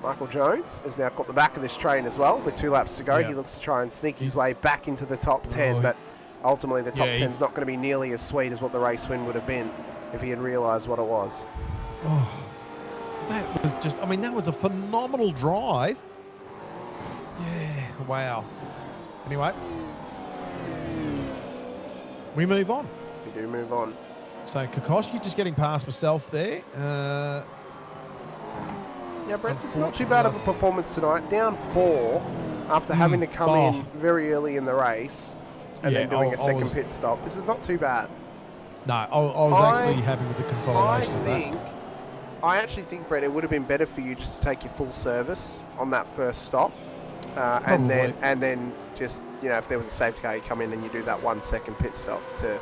Michael Jones has now got the back of this train as well with 2 laps to go. He looks to try and sneak his way back into the top 10, but ultimately the top 10 is not going to be nearly as sweet as what the race win would have been if he had realised what it was. That was just, that was a phenomenal drive. Yeah, wow. Anyway, we move on. We do move on. So, Kokoschki just getting past myself there. Yeah, Brett, it's not too bad of a performance tonight. Down 4 after having to come in very early in the race and then doing a second pit stop. This is not too bad. No, I was actually happy with the consolidation. I actually think, Brett, it would have been better for you just to take your full service on that first stop, and then just, if there was a safety car, you come in and you do that 1 second pit stop to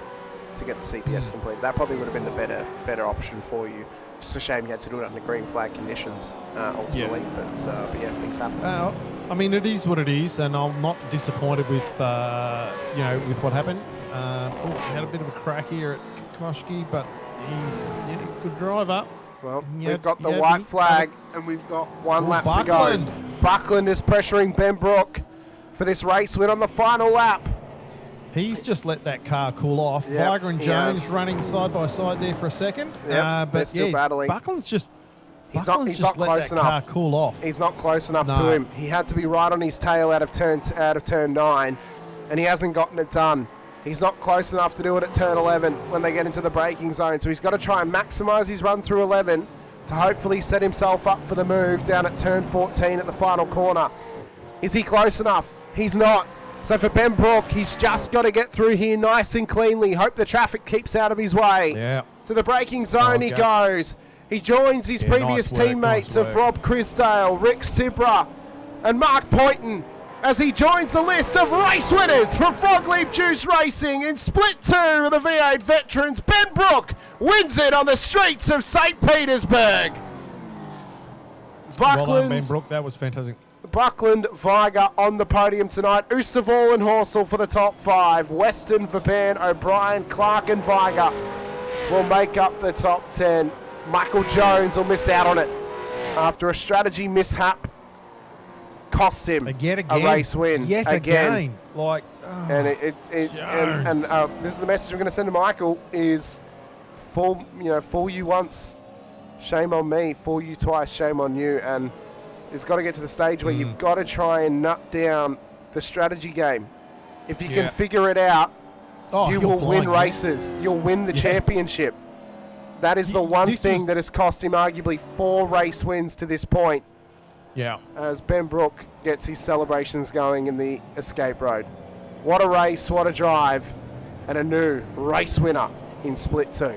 get the CPS complete. That probably would have been the better option for you. Just a shame you had to do it under green flag conditions ultimately, but yeah, things happen. I mean, it is what it is, and I'm not disappointed with, with what happened. He had a bit of a crack here at Kokoschki, but he's a good driver. Well, we've got the white flag, and we've got one lap to go. Buckland is pressuring Ben Brook for this race win on the final lap. He's just let that car cool off. Yep, Viger and Jones running side by side there for a second. Yep, they're still battling. Buckland's just He's not close enough. Car cool off. He's not close enough to him. He had to be right on his tail out of turn 9, and he hasn't gotten it done. He's not close enough to do it at turn 11 when they get into the braking zone. So he's got to try and maximise his run through 11 to hopefully set himself up for the move down at turn 14 at the final corner. Is he close enough? He's not. So for Ben Brook, he's just got to get through here nice and cleanly. Hope the traffic keeps out of his way. Yeah. To the braking zone he goes. He joins his previous teammates of Rob Crisdale, Rick Sibra, and Mark Poynton as he joins the list of race winners for Frog Leap Juice Racing in Split 2 of the V8 Veterans. Ben Brook wins it on the streets of St Petersburg. Well done, Ben Brook. That was fantastic. Buckland, Viger on the podium tonight. Oosterval and Horsell for the top 5. Weston, Verban, O'Brien, Clark and Viger will make up the top 10. Michael Jones will miss out on it after a strategy mishap cost him a race win. Yet again. And this is the message we're going to send to Michael: is fool you once, shame on me. Fool you twice, shame on you. And it's got to get to the stage where you've got to try and nut down the strategy game. If you can figure it out, you will win races. You'll win the championship. That is the one thing that has cost him arguably 4 race wins to this point. Yeah. As Ben Brook gets his celebrations going in the escape road. What a race, what a drive, and a new race winner in Split 2.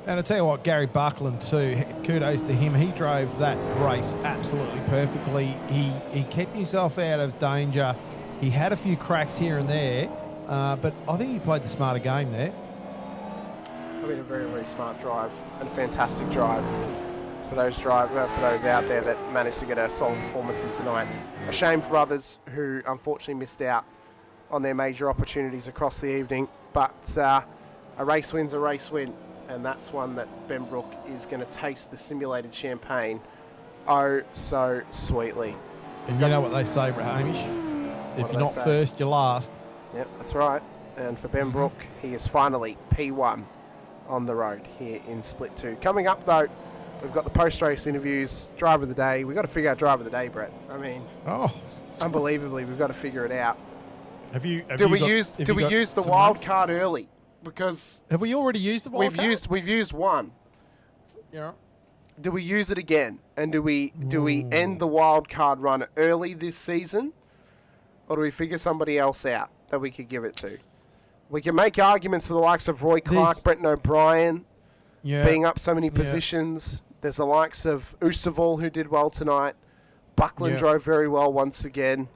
And I tell you what, Gary Buckland too, kudos to him. He drove that race absolutely perfectly. He kept himself out of danger. He had a few cracks here and there, but I think he played the smarter game there. I mean, a very, very smart drive and a fantastic drive for those out there that managed to get a solid performance in tonight. A shame for others who unfortunately missed out on their major opportunities across the evening, but a race win's a race win, and that's one that Ben Brook is going to taste the simulated champagne oh so sweetly. And you know what they say, Hamish? If you're not first, you're last. Yep, that's right. And for Ben Brook, he is finally P1 on the road here in Split 2. Coming up, though, we've got the post-race interviews, driver of the day. We've got to figure out driver of the day, Brett. I mean, unbelievably, we've got to figure it out. Do we use the wild card early? Because have we already used the wild card? We've used one. Yeah. Do we use it again? And do we end the wild card run early this season, or do we figure somebody else out that we could give it to? We can make arguments for the likes of Roy Clark, Brenton O'Brien, being up so many positions. There's the likes of Oosterval, who did well tonight. Buckland drove very well once again,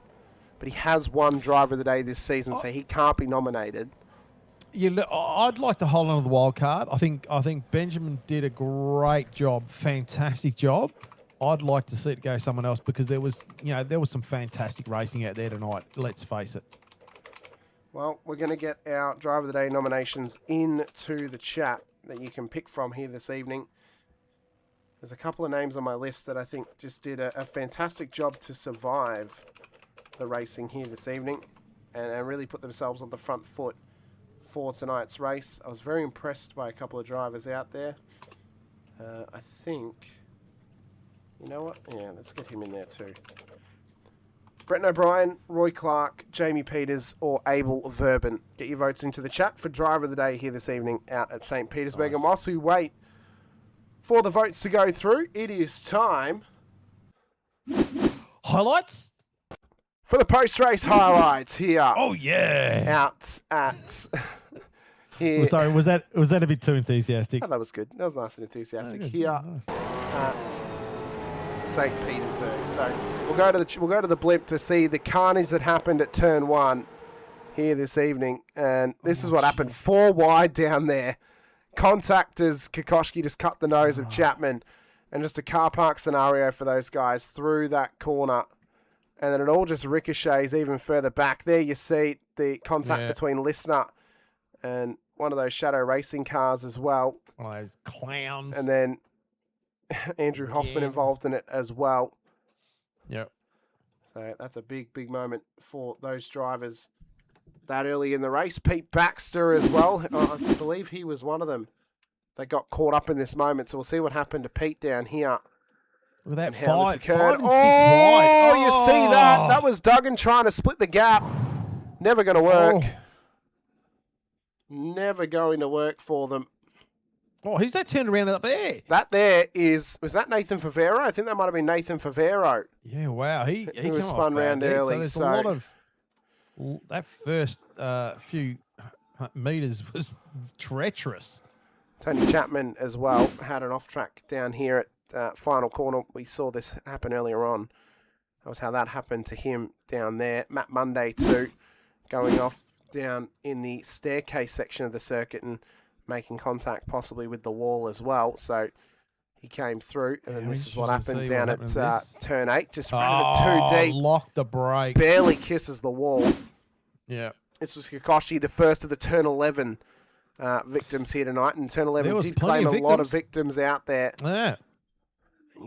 but he has won driver of the day this season, so he can't be nominated. Yeah, I'd like to hold on to the wild card. I think Benjamin did a great job, fantastic job. I'd like to see it go someone else because there was some fantastic racing out there tonight. Let's face it. Well, we're going to get our driver of the day nominations into the chat that you can pick from here this evening. There's a couple of names on my list that I think just did a fantastic job to survive the racing here this evening and really put themselves on the front foot for tonight's race. I was very impressed by a couple of drivers out there. I think, you know what? Yeah, let's get him in there too. Brenton O'Brien, Roy Clark, Jamie Peters, or Abel Verban. Get your votes into the chat for driver of the day here this evening out at St Petersburg. Nice. And whilst we wait for the votes to go through, it is time highlights for the post-race highlights here. Oh yeah, out at here. Well, sorry, was that a bit too enthusiastic? Oh, that was good. That was nice and enthusiastic here at St Petersburg. So we'll go to the blimp to see the carnage that happened at turn 1 here this evening, and this is what happened. 4 wide down there. Contact as Kokoschki just cut the nose of Chapman, and just a car park scenario for those guys through that corner and then it all just ricochets even further back. There you see the contact between Listener and one of those shadow racing cars as well. One of those clowns. And then Andrew Hoffman involved in it as well. Yep. So that's a big, big moment for those drivers that early in the race. Pete Baxter as well. I believe he was one of them that got caught up in this moment. So we'll see what happened to Pete down here. Look at that and how this five occurred. and 6 wide. Oh, you see that? That was Duggan trying to split the gap. Never going to work. Never going to work for them. Oh, who's that turned around up there? That there was that Nathan Favero? I think that might have been Nathan Favero. Yeah, wow. He was spun round early. So there's a lot of that first few meters was treacherous. Tony Chapman as well had an off track down here at final corner. We saw this happen earlier on. That was how that happened to him down there. Matt Monday too, going off down in the staircase section of the circuit and making contact possibly with the wall as well. So he came through, and then this is what happened down at turn 8. Just ran it too deep. Locked the brake. Barely kisses the wall. Yeah. This was Kikoshi, the first of the turn 11 victims here tonight. And turn 11 did claim a lot of victims out there. Yeah.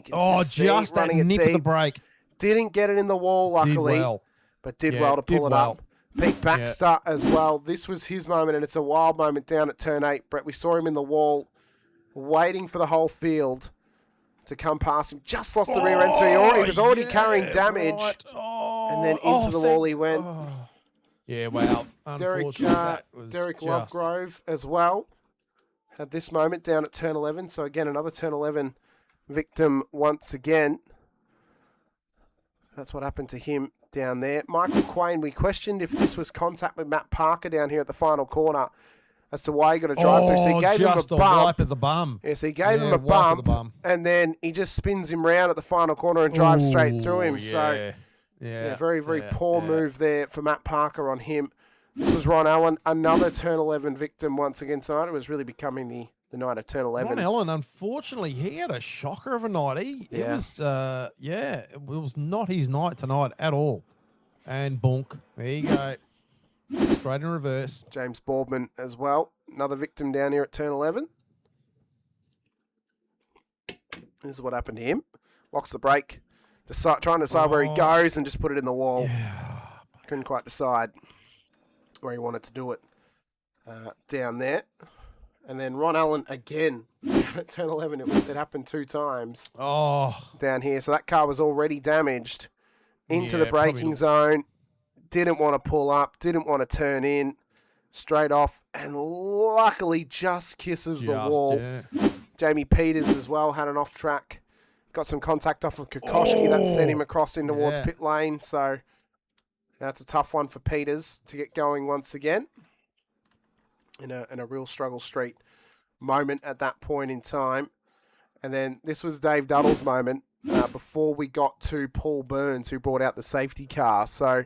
Just that nip of the brake. Didn't get it in the wall, luckily, but did well to pull it up. Pete Baxter as well. This was his moment, and it's a wild moment down at turn 8. Brett, we saw him in the wall, waiting for the whole field to come past him. Just lost the rear end, so he was already carrying damage. Right. And then into the wall he went. Yeah, wow. Derek Lovegrove as well had this moment down at turn 11. So again, another turn 11 victim once again. That's what happened to him down there. Michael Quain, we questioned if this was contact with Matt Parker down here at the final corner as to why he got a drive through. So he gave him a bump. Wipe of the bum. Yes, he gave him a bump, and then he just spins him round at the final corner and drives straight through him. So very, very poor move there for Matt Parker on him. This was Ron Allen, another turn 11 victim once again tonight. It was really becoming the night of turn 11. Ron Allen, unfortunately, he had a shocker of a night. It was not his night tonight at all. And bonk. There you go. Straight in reverse. James Boardman as well. Another victim down here at turn 11. This is what happened to him. Locks the brake. Trying to decide where he goes and just put it in the wall. Yeah. Couldn't quite decide where he wanted to do it down there. And then Ron Allen again at turn 11. It happened 2 times down here. So that car was already damaged into the braking zone. Didn't want to pull up. Didn't want to turn in. Straight off. And luckily just kisses the wall. Yeah. Jamie Peters as well had an off track. Got some contact off of Kokoschki. That sent him across in towards pit lane. So that's a tough one for Peters to get going once again. In a real struggle street moment at that point in time. And then this was Dave Duddle's moment before we got to Paul Burns, who brought out the safety car. So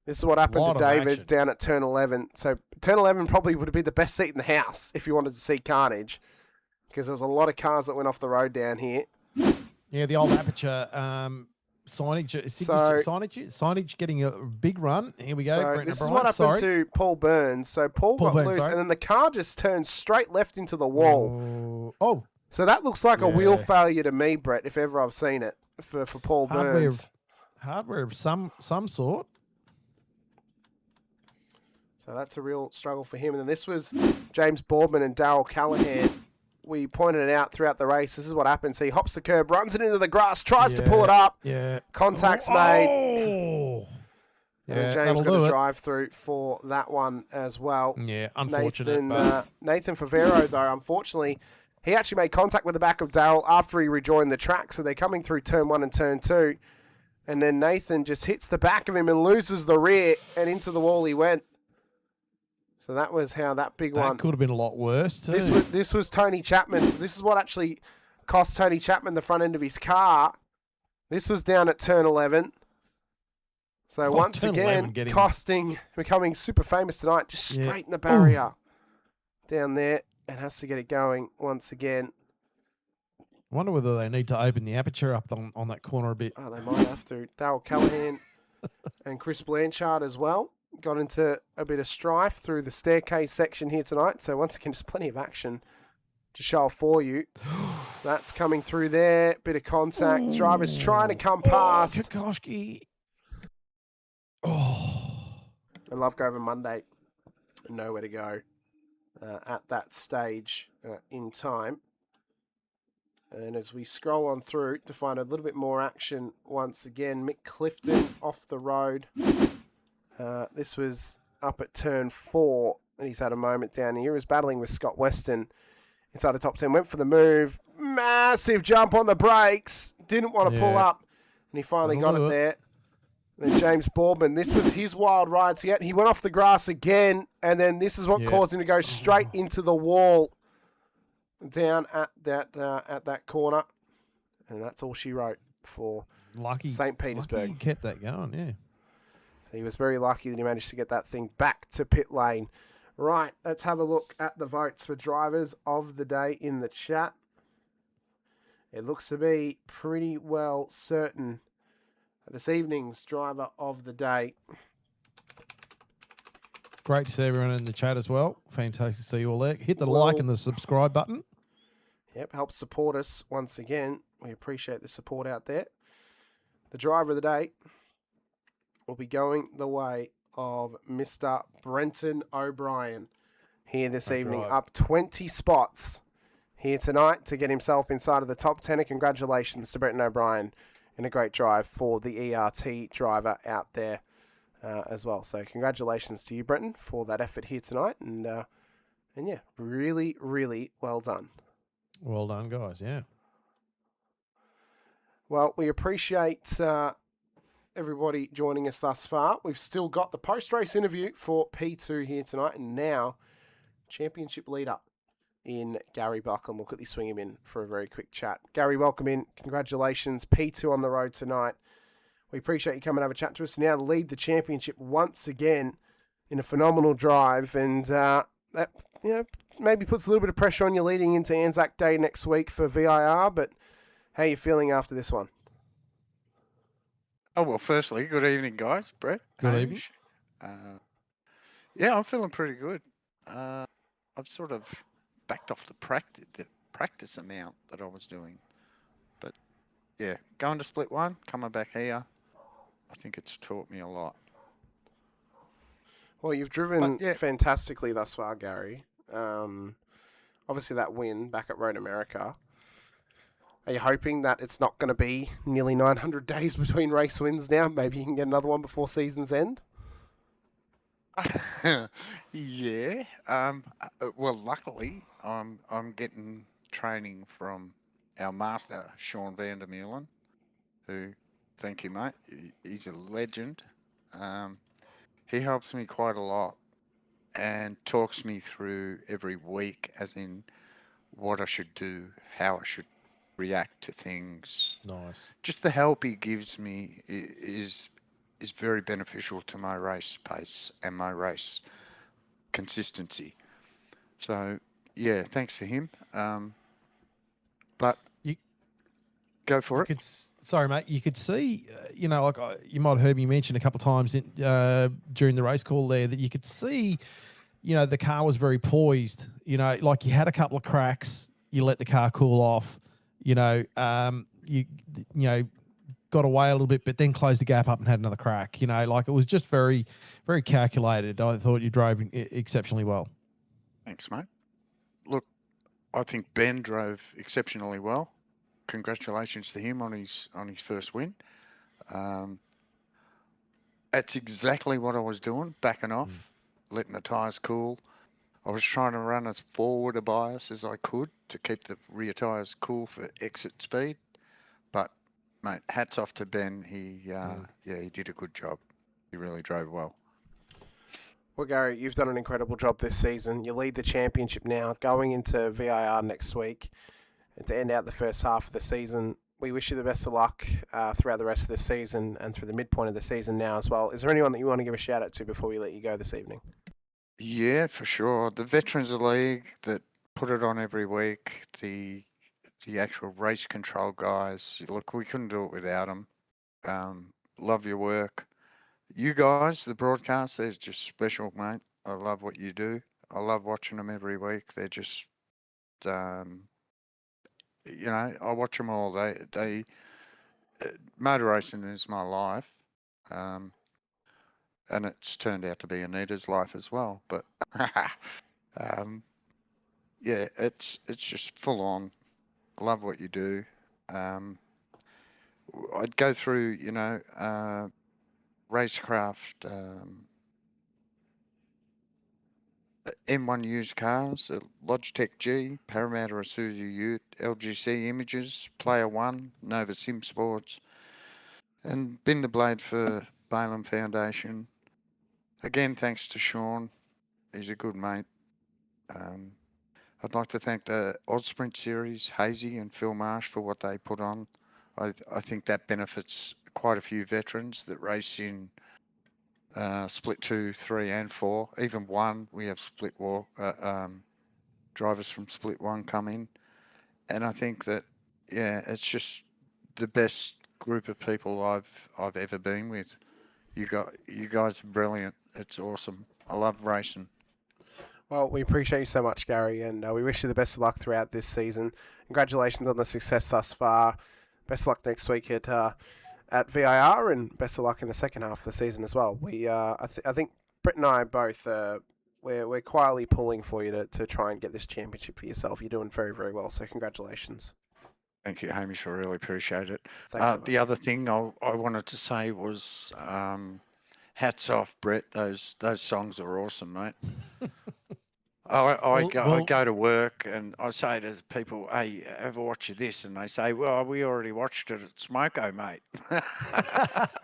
this is what happened to David down at turn 11. So turn 11 probably would have been the best seat in the house if you wanted to see carnage, because there was a lot of cars that went off the road down here. Yeah, the old Aperture signage getting a big run. Here we go. So this is what happened to Paul Burns. So Paul got loose, and then the car just turned straight left into the wall. So that looks like a wheel failure to me, Brett, if ever I've seen it for Paul Burns. Hardware of some sort. So that's a real struggle for him. And then this was James Boardman and Darryl Callahan. We pointed it out throughout the race. This is what happens. So he hops the curb, runs it into the grass, tries to pull it up. Yeah. Contact's made. And James got a drive through for that one as well. Yeah, unfortunate. Nathan Favero, though, unfortunately, he actually made contact with the back of Darryl after he rejoined the track. So they're coming through turn 1 and turn 2. And then Nathan just hits the back of him and loses the rear, and into the wall he went. So that was how that big one. That could have been a lot worse too. This was Tony Chapman. So this is what actually cost Tony Chapman the front end of his car. This was down at turn 11. So once again, becoming super famous tonight. Just straight in the barrier down there, and has to get it going once again. I wonder whether they need to open the aperture up on that corner a bit. Oh, they might have to. Darryl Callahan and Chris Blanchard as well got into a bit of strife through the staircase section here tonight. So once again, just plenty of action to show for you. That's coming through there. Bit of contact. Ooh. Driver's trying to come past. Tchaikovsky. Oh. And Lovegrove and Monday, nowhere to go at that stage in time. And as we scroll on through to find a little bit more action once again, Mick Clifton off the road. This was up at turn 4, and he's had a moment down here. He was battling with Scott Weston inside the top 10. Went for the move. Massive jump on the brakes. Didn't want to pull up, and he finally got it there. Then James Boardman, this was his wild ride to get. He went off the grass again, and then this is what caused him to go straight into the wall down at that corner. And that's all she wrote for St Petersburg. Lucky he kept that going, yeah. So he was very lucky that he managed to get that thing back to pit lane. Right, let's have a look at the votes for drivers of the day in the chat. It looks to be pretty well certain this evening's driver of the day. Great to see everyone in the chat as well. Fantastic to see you all there. Hit the like and the subscribe button. Yep, help support us once again. We appreciate the support out there. The driver of the day will be going the way of Mr. Brenton O'Brien here this evening. Up 20 spots here tonight to get himself inside of the top 10. And congratulations to Brenton O'Brien in a great drive for the ERT driver out there as well. So congratulations to you, Brenton, for that effort here tonight. And yeah, really, really well done. Well done, guys, yeah. Well, we appreciate everybody joining us thus far. We've still got the post-race interview for P2 here tonight, and now championship leader in Gary Buckland. We'll quickly swing him in for a very quick chat. Gary, welcome in. Congratulations. P2 on the road tonight. We appreciate you coming and have a chat to us. Now lead the championship once again in a phenomenal drive, and that, maybe puts a little bit of pressure on you leading into Anzac Day next week for VIR, but how are you feeling after this one? Oh, well, firstly, good evening, guys. Brett. Good evening. Yeah, I'm feeling pretty good. I've sort of backed off the practice amount that I was doing. But, yeah, going to split one, coming back here, I think it's taught me a lot. Well, you've driven fantastically thus far, Gary. Obviously, that win back at Road America. Are you hoping that it's not going to be nearly 900 days between race wins now? Maybe you can get another one before season's end? Yeah. Well, luckily, I'm getting training from our master, Sean van der Meulen, who, thank you, mate, he's a legend. He helps me quite a lot and talks me through every week, as in what I should do, how I should react to things. Nice. Just the help he gives me is very beneficial to my race pace and my race consistency. So yeah, thanks to him. But go for it. Sorry, mate. You could see, you might have heard me mention a couple of times during the race call there that you could see, the car was very poised. Like you had a couple of cracks, you let the car cool off. You got away a little bit, but then closed the gap up and had another crack. Like it was just very, very calculated. I thought you drove exceptionally well. Thanks, mate. Look, I think Ben drove exceptionally well. Congratulations to him on his first win. That's exactly what I was doing, backing off, letting the tyres cool. I was trying to run as forward a bias as I could to keep the rear tyres cool for exit speed. But, mate, hats off to Ben. He did a good job. He really drove well. Well, Gary, you've done an incredible job this season. You lead the championship now, going into VIR next week. And to end out the first half of the season, we wish you the best of luck throughout the rest of the season and through the midpoint of the season now as well. Is there anyone that you want to give a shout out to before we let you go this evening? Yeah, for sure. The Veterans League that put it on every week, the the actual race control guys. Look, we couldn't do it without them. Love your work. You guys, the broadcast, they're just special, mate. I love what you do. I love watching them every week. They're just, I watch them all. Motor racing is my life, and it's turned out to be Anita's life as well. But yeah, it's just full on. I love what you do. I'd go through, Racecraft, M1 used cars, Logitech G, Parramatta Isuzu Ute, LGC Images, Player One, Nova Sim Sports, and Bin the Blade for Balin Foundation. Again, thanks to Sean. He's a good mate. I'd like to thank the Sprint Series, Hazy and Phil Marsh, for what they put on. I think that benefits quite a few veterans that race in Split 2, 3 and 4. Even 1, we have Split War drivers from Split 1 come in. And I think that, it's just the best group of people I've ever been with. You guys are brilliant. It's awesome. I love racing. Well, we appreciate you so much, Gary, and we wish you the best of luck throughout this season. Congratulations on the success thus far. Best of luck next week at VIR, and best of luck in the second half of the season as well. I think Brett and I both we're quietly pulling for you to try and get this championship for yourself. You're doing very, very well, so congratulations. Thank you, Hamish. I really appreciate it. Thanks so much. The other thing I wanted to say was hats off, Brett. Those songs are awesome, mate. I go to work and I say to people, "Hey, ever watch this?" And they say, "Well, we already watched it at Smoko, mate."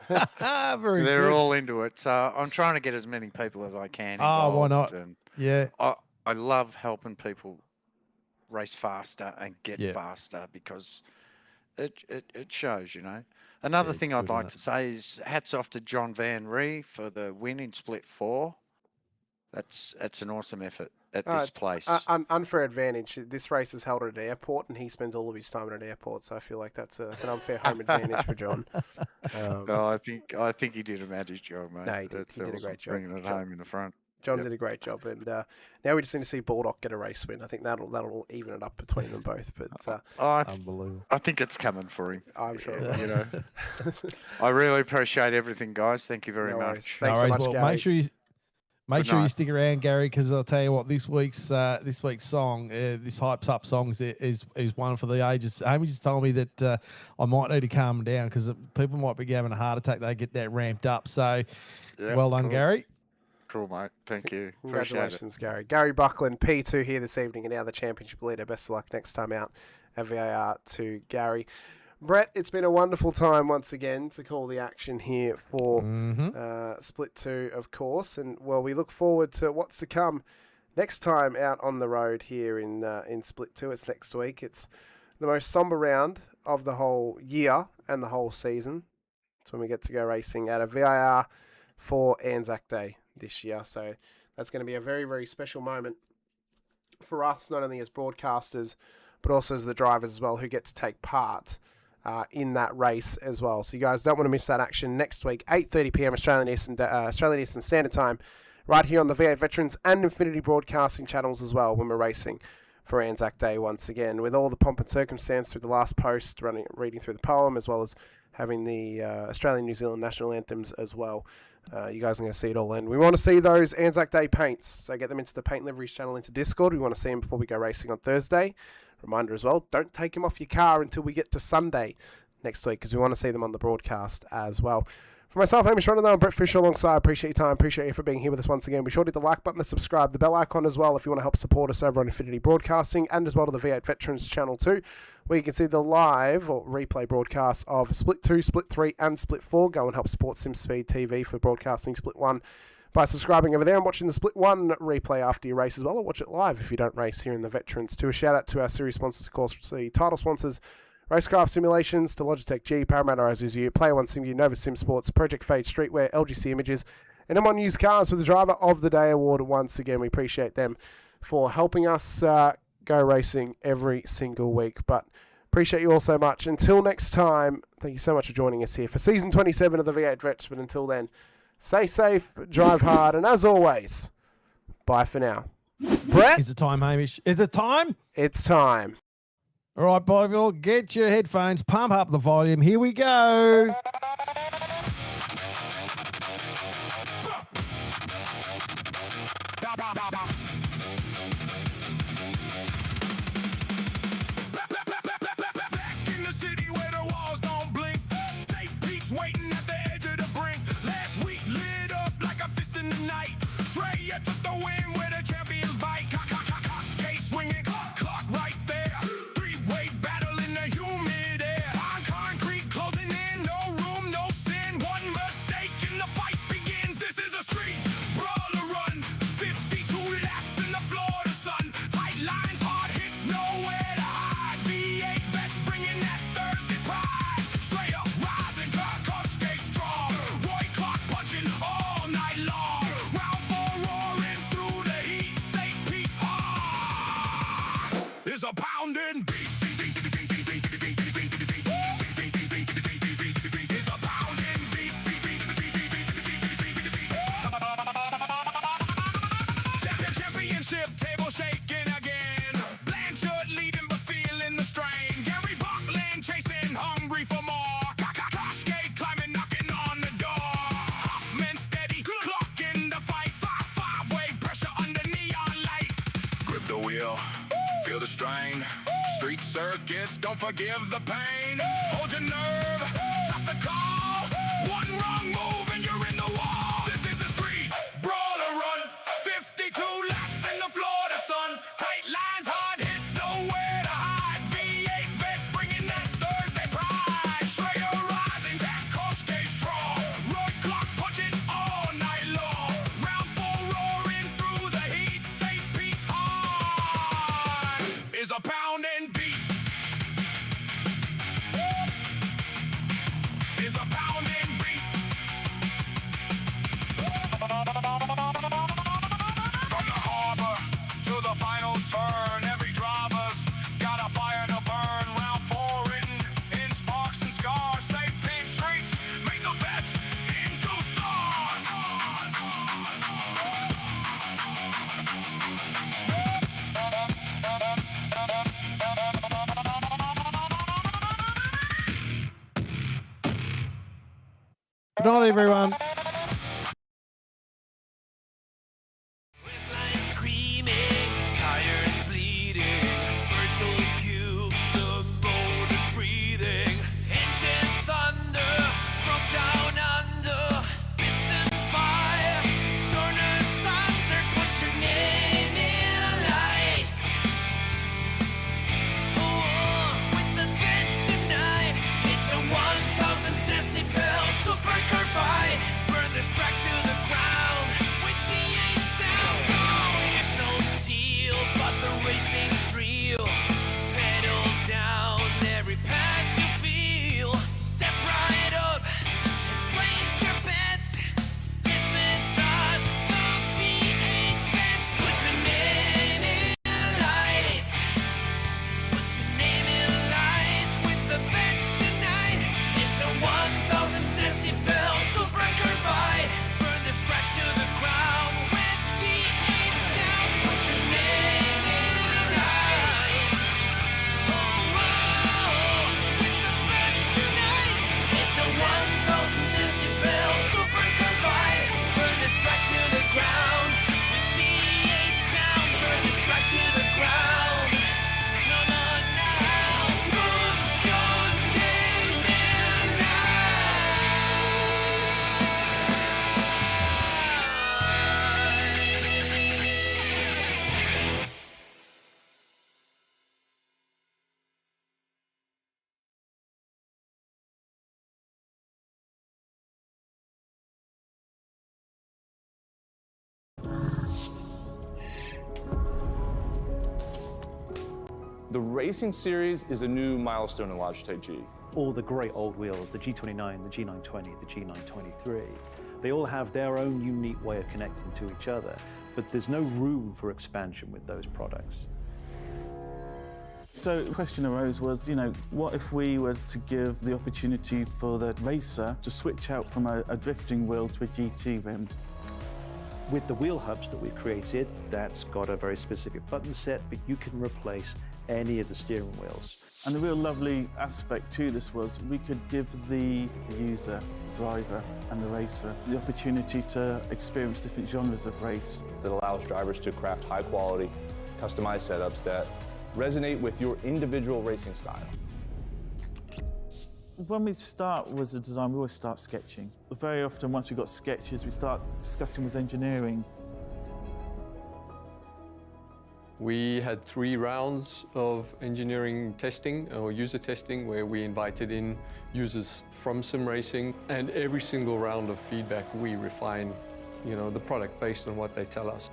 They're good. all into it. So I'm trying to get as many people as I can Oh, involved. why not? And Yeah. I love helping people race faster and get faster, because it shows, Another thing I'd like to say is hats off to John Van Ree for the win in Split 4. That's an awesome effort at this place. Unfair advantage. This race is held at an airport, and he spends all of his time at an airport. So I feel like that's an unfair home advantage for John. No, I think he did a magic job, mate. No, he did a great job. Bringing it home in the front. John did a great job, and now we just need to see Baldock get a race win. I think that'll even it up between them both. But Unbelievable. I think it's coming for him. I'm sure. I really appreciate everything, guys. Thank you very much. Thanks so much, well, Gary. Make sure you stick around, Gary, because I'll tell you what, this week's song, this hypes up songs is one for the ages. Amy just told me that I might need to calm down because people might be having a heart attack. They get that ramped up. So, well done, Gary. Cool, mate. Thank you. Congratulations, Gary. Gary Buckland, P2 here this evening, and now the championship leader. Best of luck next time out at VAR to Gary. Brett, it's been a wonderful time once again to call the action here for Split 2, of course. And, well, we look forward to what's to come next time out on the road here in Split 2. It's next week. It's the most somber round of the whole year and the whole season. It's when we get to go racing at a VIR for Anzac Day this year. So that's going to be a very, very special moment for us, not only as broadcasters, but also as the drivers as well, who get to take part in that race as well. So you guys don't want to miss that action next week, 8:30 p.m. Australian Eastern Standard Time, right here on the V8 Veterans and Infinity Broadcasting channels as well, when we're racing for Anzac Day once again, with all the pomp and circumstance through the last post, reading through the poem, as well as having the Australian New Zealand national anthems as well. You guys are going to see it all, and we want to see those Anzac Day paints, so get them into the Paint Liveries channel, into Discord. We want to see them before we go racing on Thursday. Reminder as well, don't take them off your car until we get to Sunday next week, because we want to see them on the broadcast as well. For myself, Hamish Munro and Brett Fisher alongside, appreciate your time, appreciate you for being here with us once again. Be sure to hit the like button, the subscribe, the bell icon as well if you want to help support us over on Infinity Broadcasting, and as well to the V8 Veterans channel too, where you can see the live or replay broadcasts of Split 2, Split 3 and Split 4. Go and help support SimSpeed TV for broadcasting Split 1 by subscribing over there and watching the Split 1 replay after your race as well, or watch it live if you don't race here in the Veterans too. A shout out to our series sponsors, of course, the title sponsors, Racecraft Simulations, to Logitech G, Parramatta Isuzu Ute, Player One Sim, Nova Sim Sports, Project Fade Streetwear, LGC Images, and M1 Used Cars for the Driver of the Day award. Once again, we appreciate them for helping us go racing every single week. But appreciate you all so much. Until next time, thank you so much for joining us here for season 27 of the V8 Vets. But until then, stay safe, drive hard, and as always, bye for now. Brett? Is it time, Hamish? Is it time? It's time. All right, people, get your headphones, pump up the volume. Here we go. A pounding beat. It's a pounding beat. Championship table shaking again. Blanchard leading but feeling the strain. Gary Buckland chasing, hungry for more. Koshgate climbing, knocking on the door. Hoffman steady, clocking the fight. Five-way pressure under neon light. Grip the wheel. Feel the strain. Street circuits, don't forgive the pain. Hold your nerve, trust the call. One wrong move and you're in the wall. This is the street brawler run. 52 laps in the Florida sun. Tight lines, hard hits, nowhere to hide. V8 Vets bringing that Thursday pride. Schrager rising, that Koshke strong. Road clock punching all night long. Round 4 roaring through the heat. St. Pete's heart is a pounding beat. Is a pounding beat. From the harbor to the final turn, every driver's got a fire to burn. Round 4 written in sparks and scars. St. Pete streets make the vets into stars. Good night, everyone. Lines screaming, tires bleeding, virtual cubes, the motor's breathing, engine thunder from down under, piston fire, turn asunder, put your name in lights. Oh, with the vets tonight, it's a 1,000 decibel super car fight, burn this track to the ground with V8 sound. Oh, you're so steel, but the racing's real. Pedal down every pass you feel. Step right up and place your bets. This is us, the V8 Vets. Put your name in lights. Put your name in lights with the vets tonight. It's a 1,000 decibel super car fight. Burn this track to the ground with V8 sound. Put your name in lights. Oh, oh, with the vets tonight. It's a 1,000 decibel super car fight. Burn this track to the ground with V8 sound. Burn this track to the ground. Come on now, put your name in lights. The Racing Series is a new milestone in Logitech G. All the great old wheels, the G29, the G920, the G923, they all have their own unique way of connecting to each other, but there's no room for expansion with those products. So the question arose was, what if we were to give the opportunity for the racer to switch out from a drifting wheel to a GT rim? With the wheel hubs that we created, that's got a very specific button set, but you can replace any of the steering wheels. And the real lovely aspect to this was we could give the user, driver and the racer the opportunity to experience different genres of race. It allows drivers to craft high quality, customized setups that resonate with your individual racing style. When we start with the design, we always start sketching. Very often, once we've got sketches, we start discussing with engineering. We had 3 rounds of engineering testing or user testing where we invited in users from sim racing, and every single round of feedback we refine, the product based on what they tell us.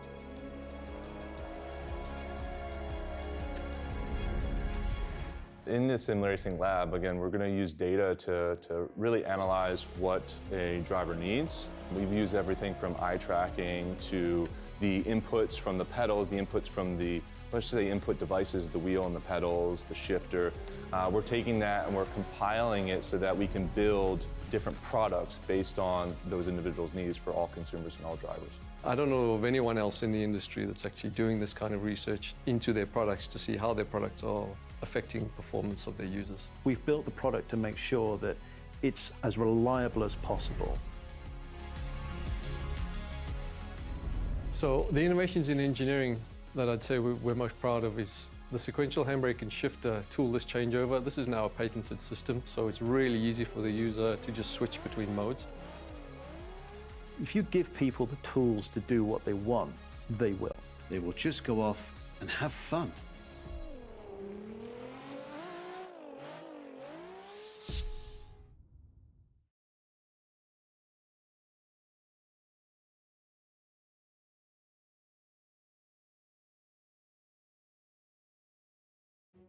In the sim racing lab, again, we're going to use data to really analyze what a driver needs. We've used everything from eye tracking to the inputs from the pedals, the inputs from the, let's just say, input devices, the wheel and the pedals, the shifter. We're taking that and we're compiling it so that we can build different products based on those individuals' needs for all consumers and all drivers. I don't know of anyone else in the industry that's actually doing this kind of research into their products to see how their products are affecting performance of their users. We've built the product to make sure that it's as reliable as possible. So the innovations in engineering that I'd say we're most proud of is the sequential handbrake and shifter toolless changeover. This is now a patented system, so it's really easy for the user to just switch between modes. If you give people the tools to do what they want, they will. They will just go off and have fun.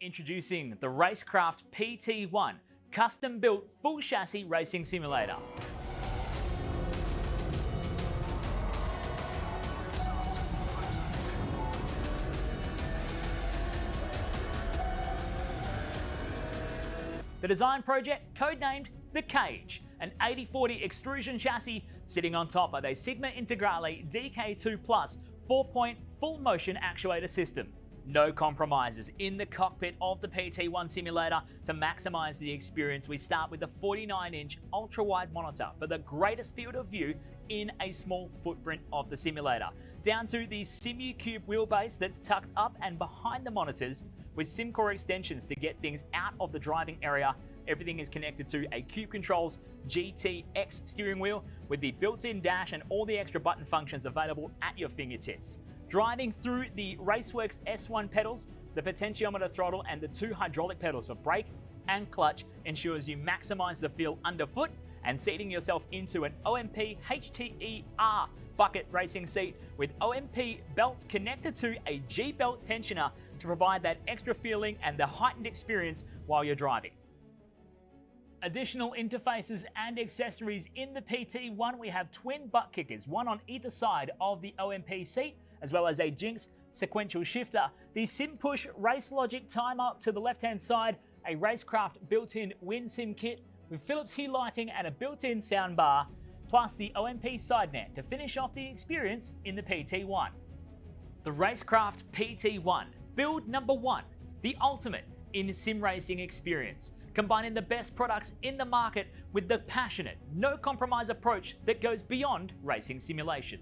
Introducing the Rackraft PT1, custom-built full chassis racing simulator. The design project, codenamed The Cage, an 80/40 extrusion chassis sitting on top of a Sigma Integrale DK2 Plus 4-point full motion actuator system. No compromises in the cockpit of the PT1 simulator. To maximize the experience, we start with the 49-inch ultra-wide monitor for the greatest field of view in a small footprint of the simulator, down to the SimuCube wheelbase that's tucked up and behind the monitors with SimCore extensions to get things out of the driving area. Everything is connected to a Cube Controls GTX steering wheel with the built-in dash and all the extra button functions available at your fingertips. Driving through the Raceworks S1 pedals, the potentiometer throttle and the 2 hydraulic pedals for brake and clutch ensures you maximize the feel underfoot, and seating yourself into an OMP HTER bucket racing seat with OMP belts connected to a G-belt tensioner to provide that extra feeling and the heightened experience while you're driving. Additional interfaces and accessories in the PT1, we have twin butt kickers, one on either side of the OMP seat, as well as a Jinx sequential shifter, the SimPush Race Logic timer to the left-hand side, a Racecraft built-in WinSim kit with Philips Hue lighting and a built-in sound bar, plus the OMP side net to finish off the experience in the PT1. The Racecraft PT1, build number 1, the ultimate in sim racing experience, combining the best products in the market with the passionate, no-compromise approach that goes beyond racing simulation.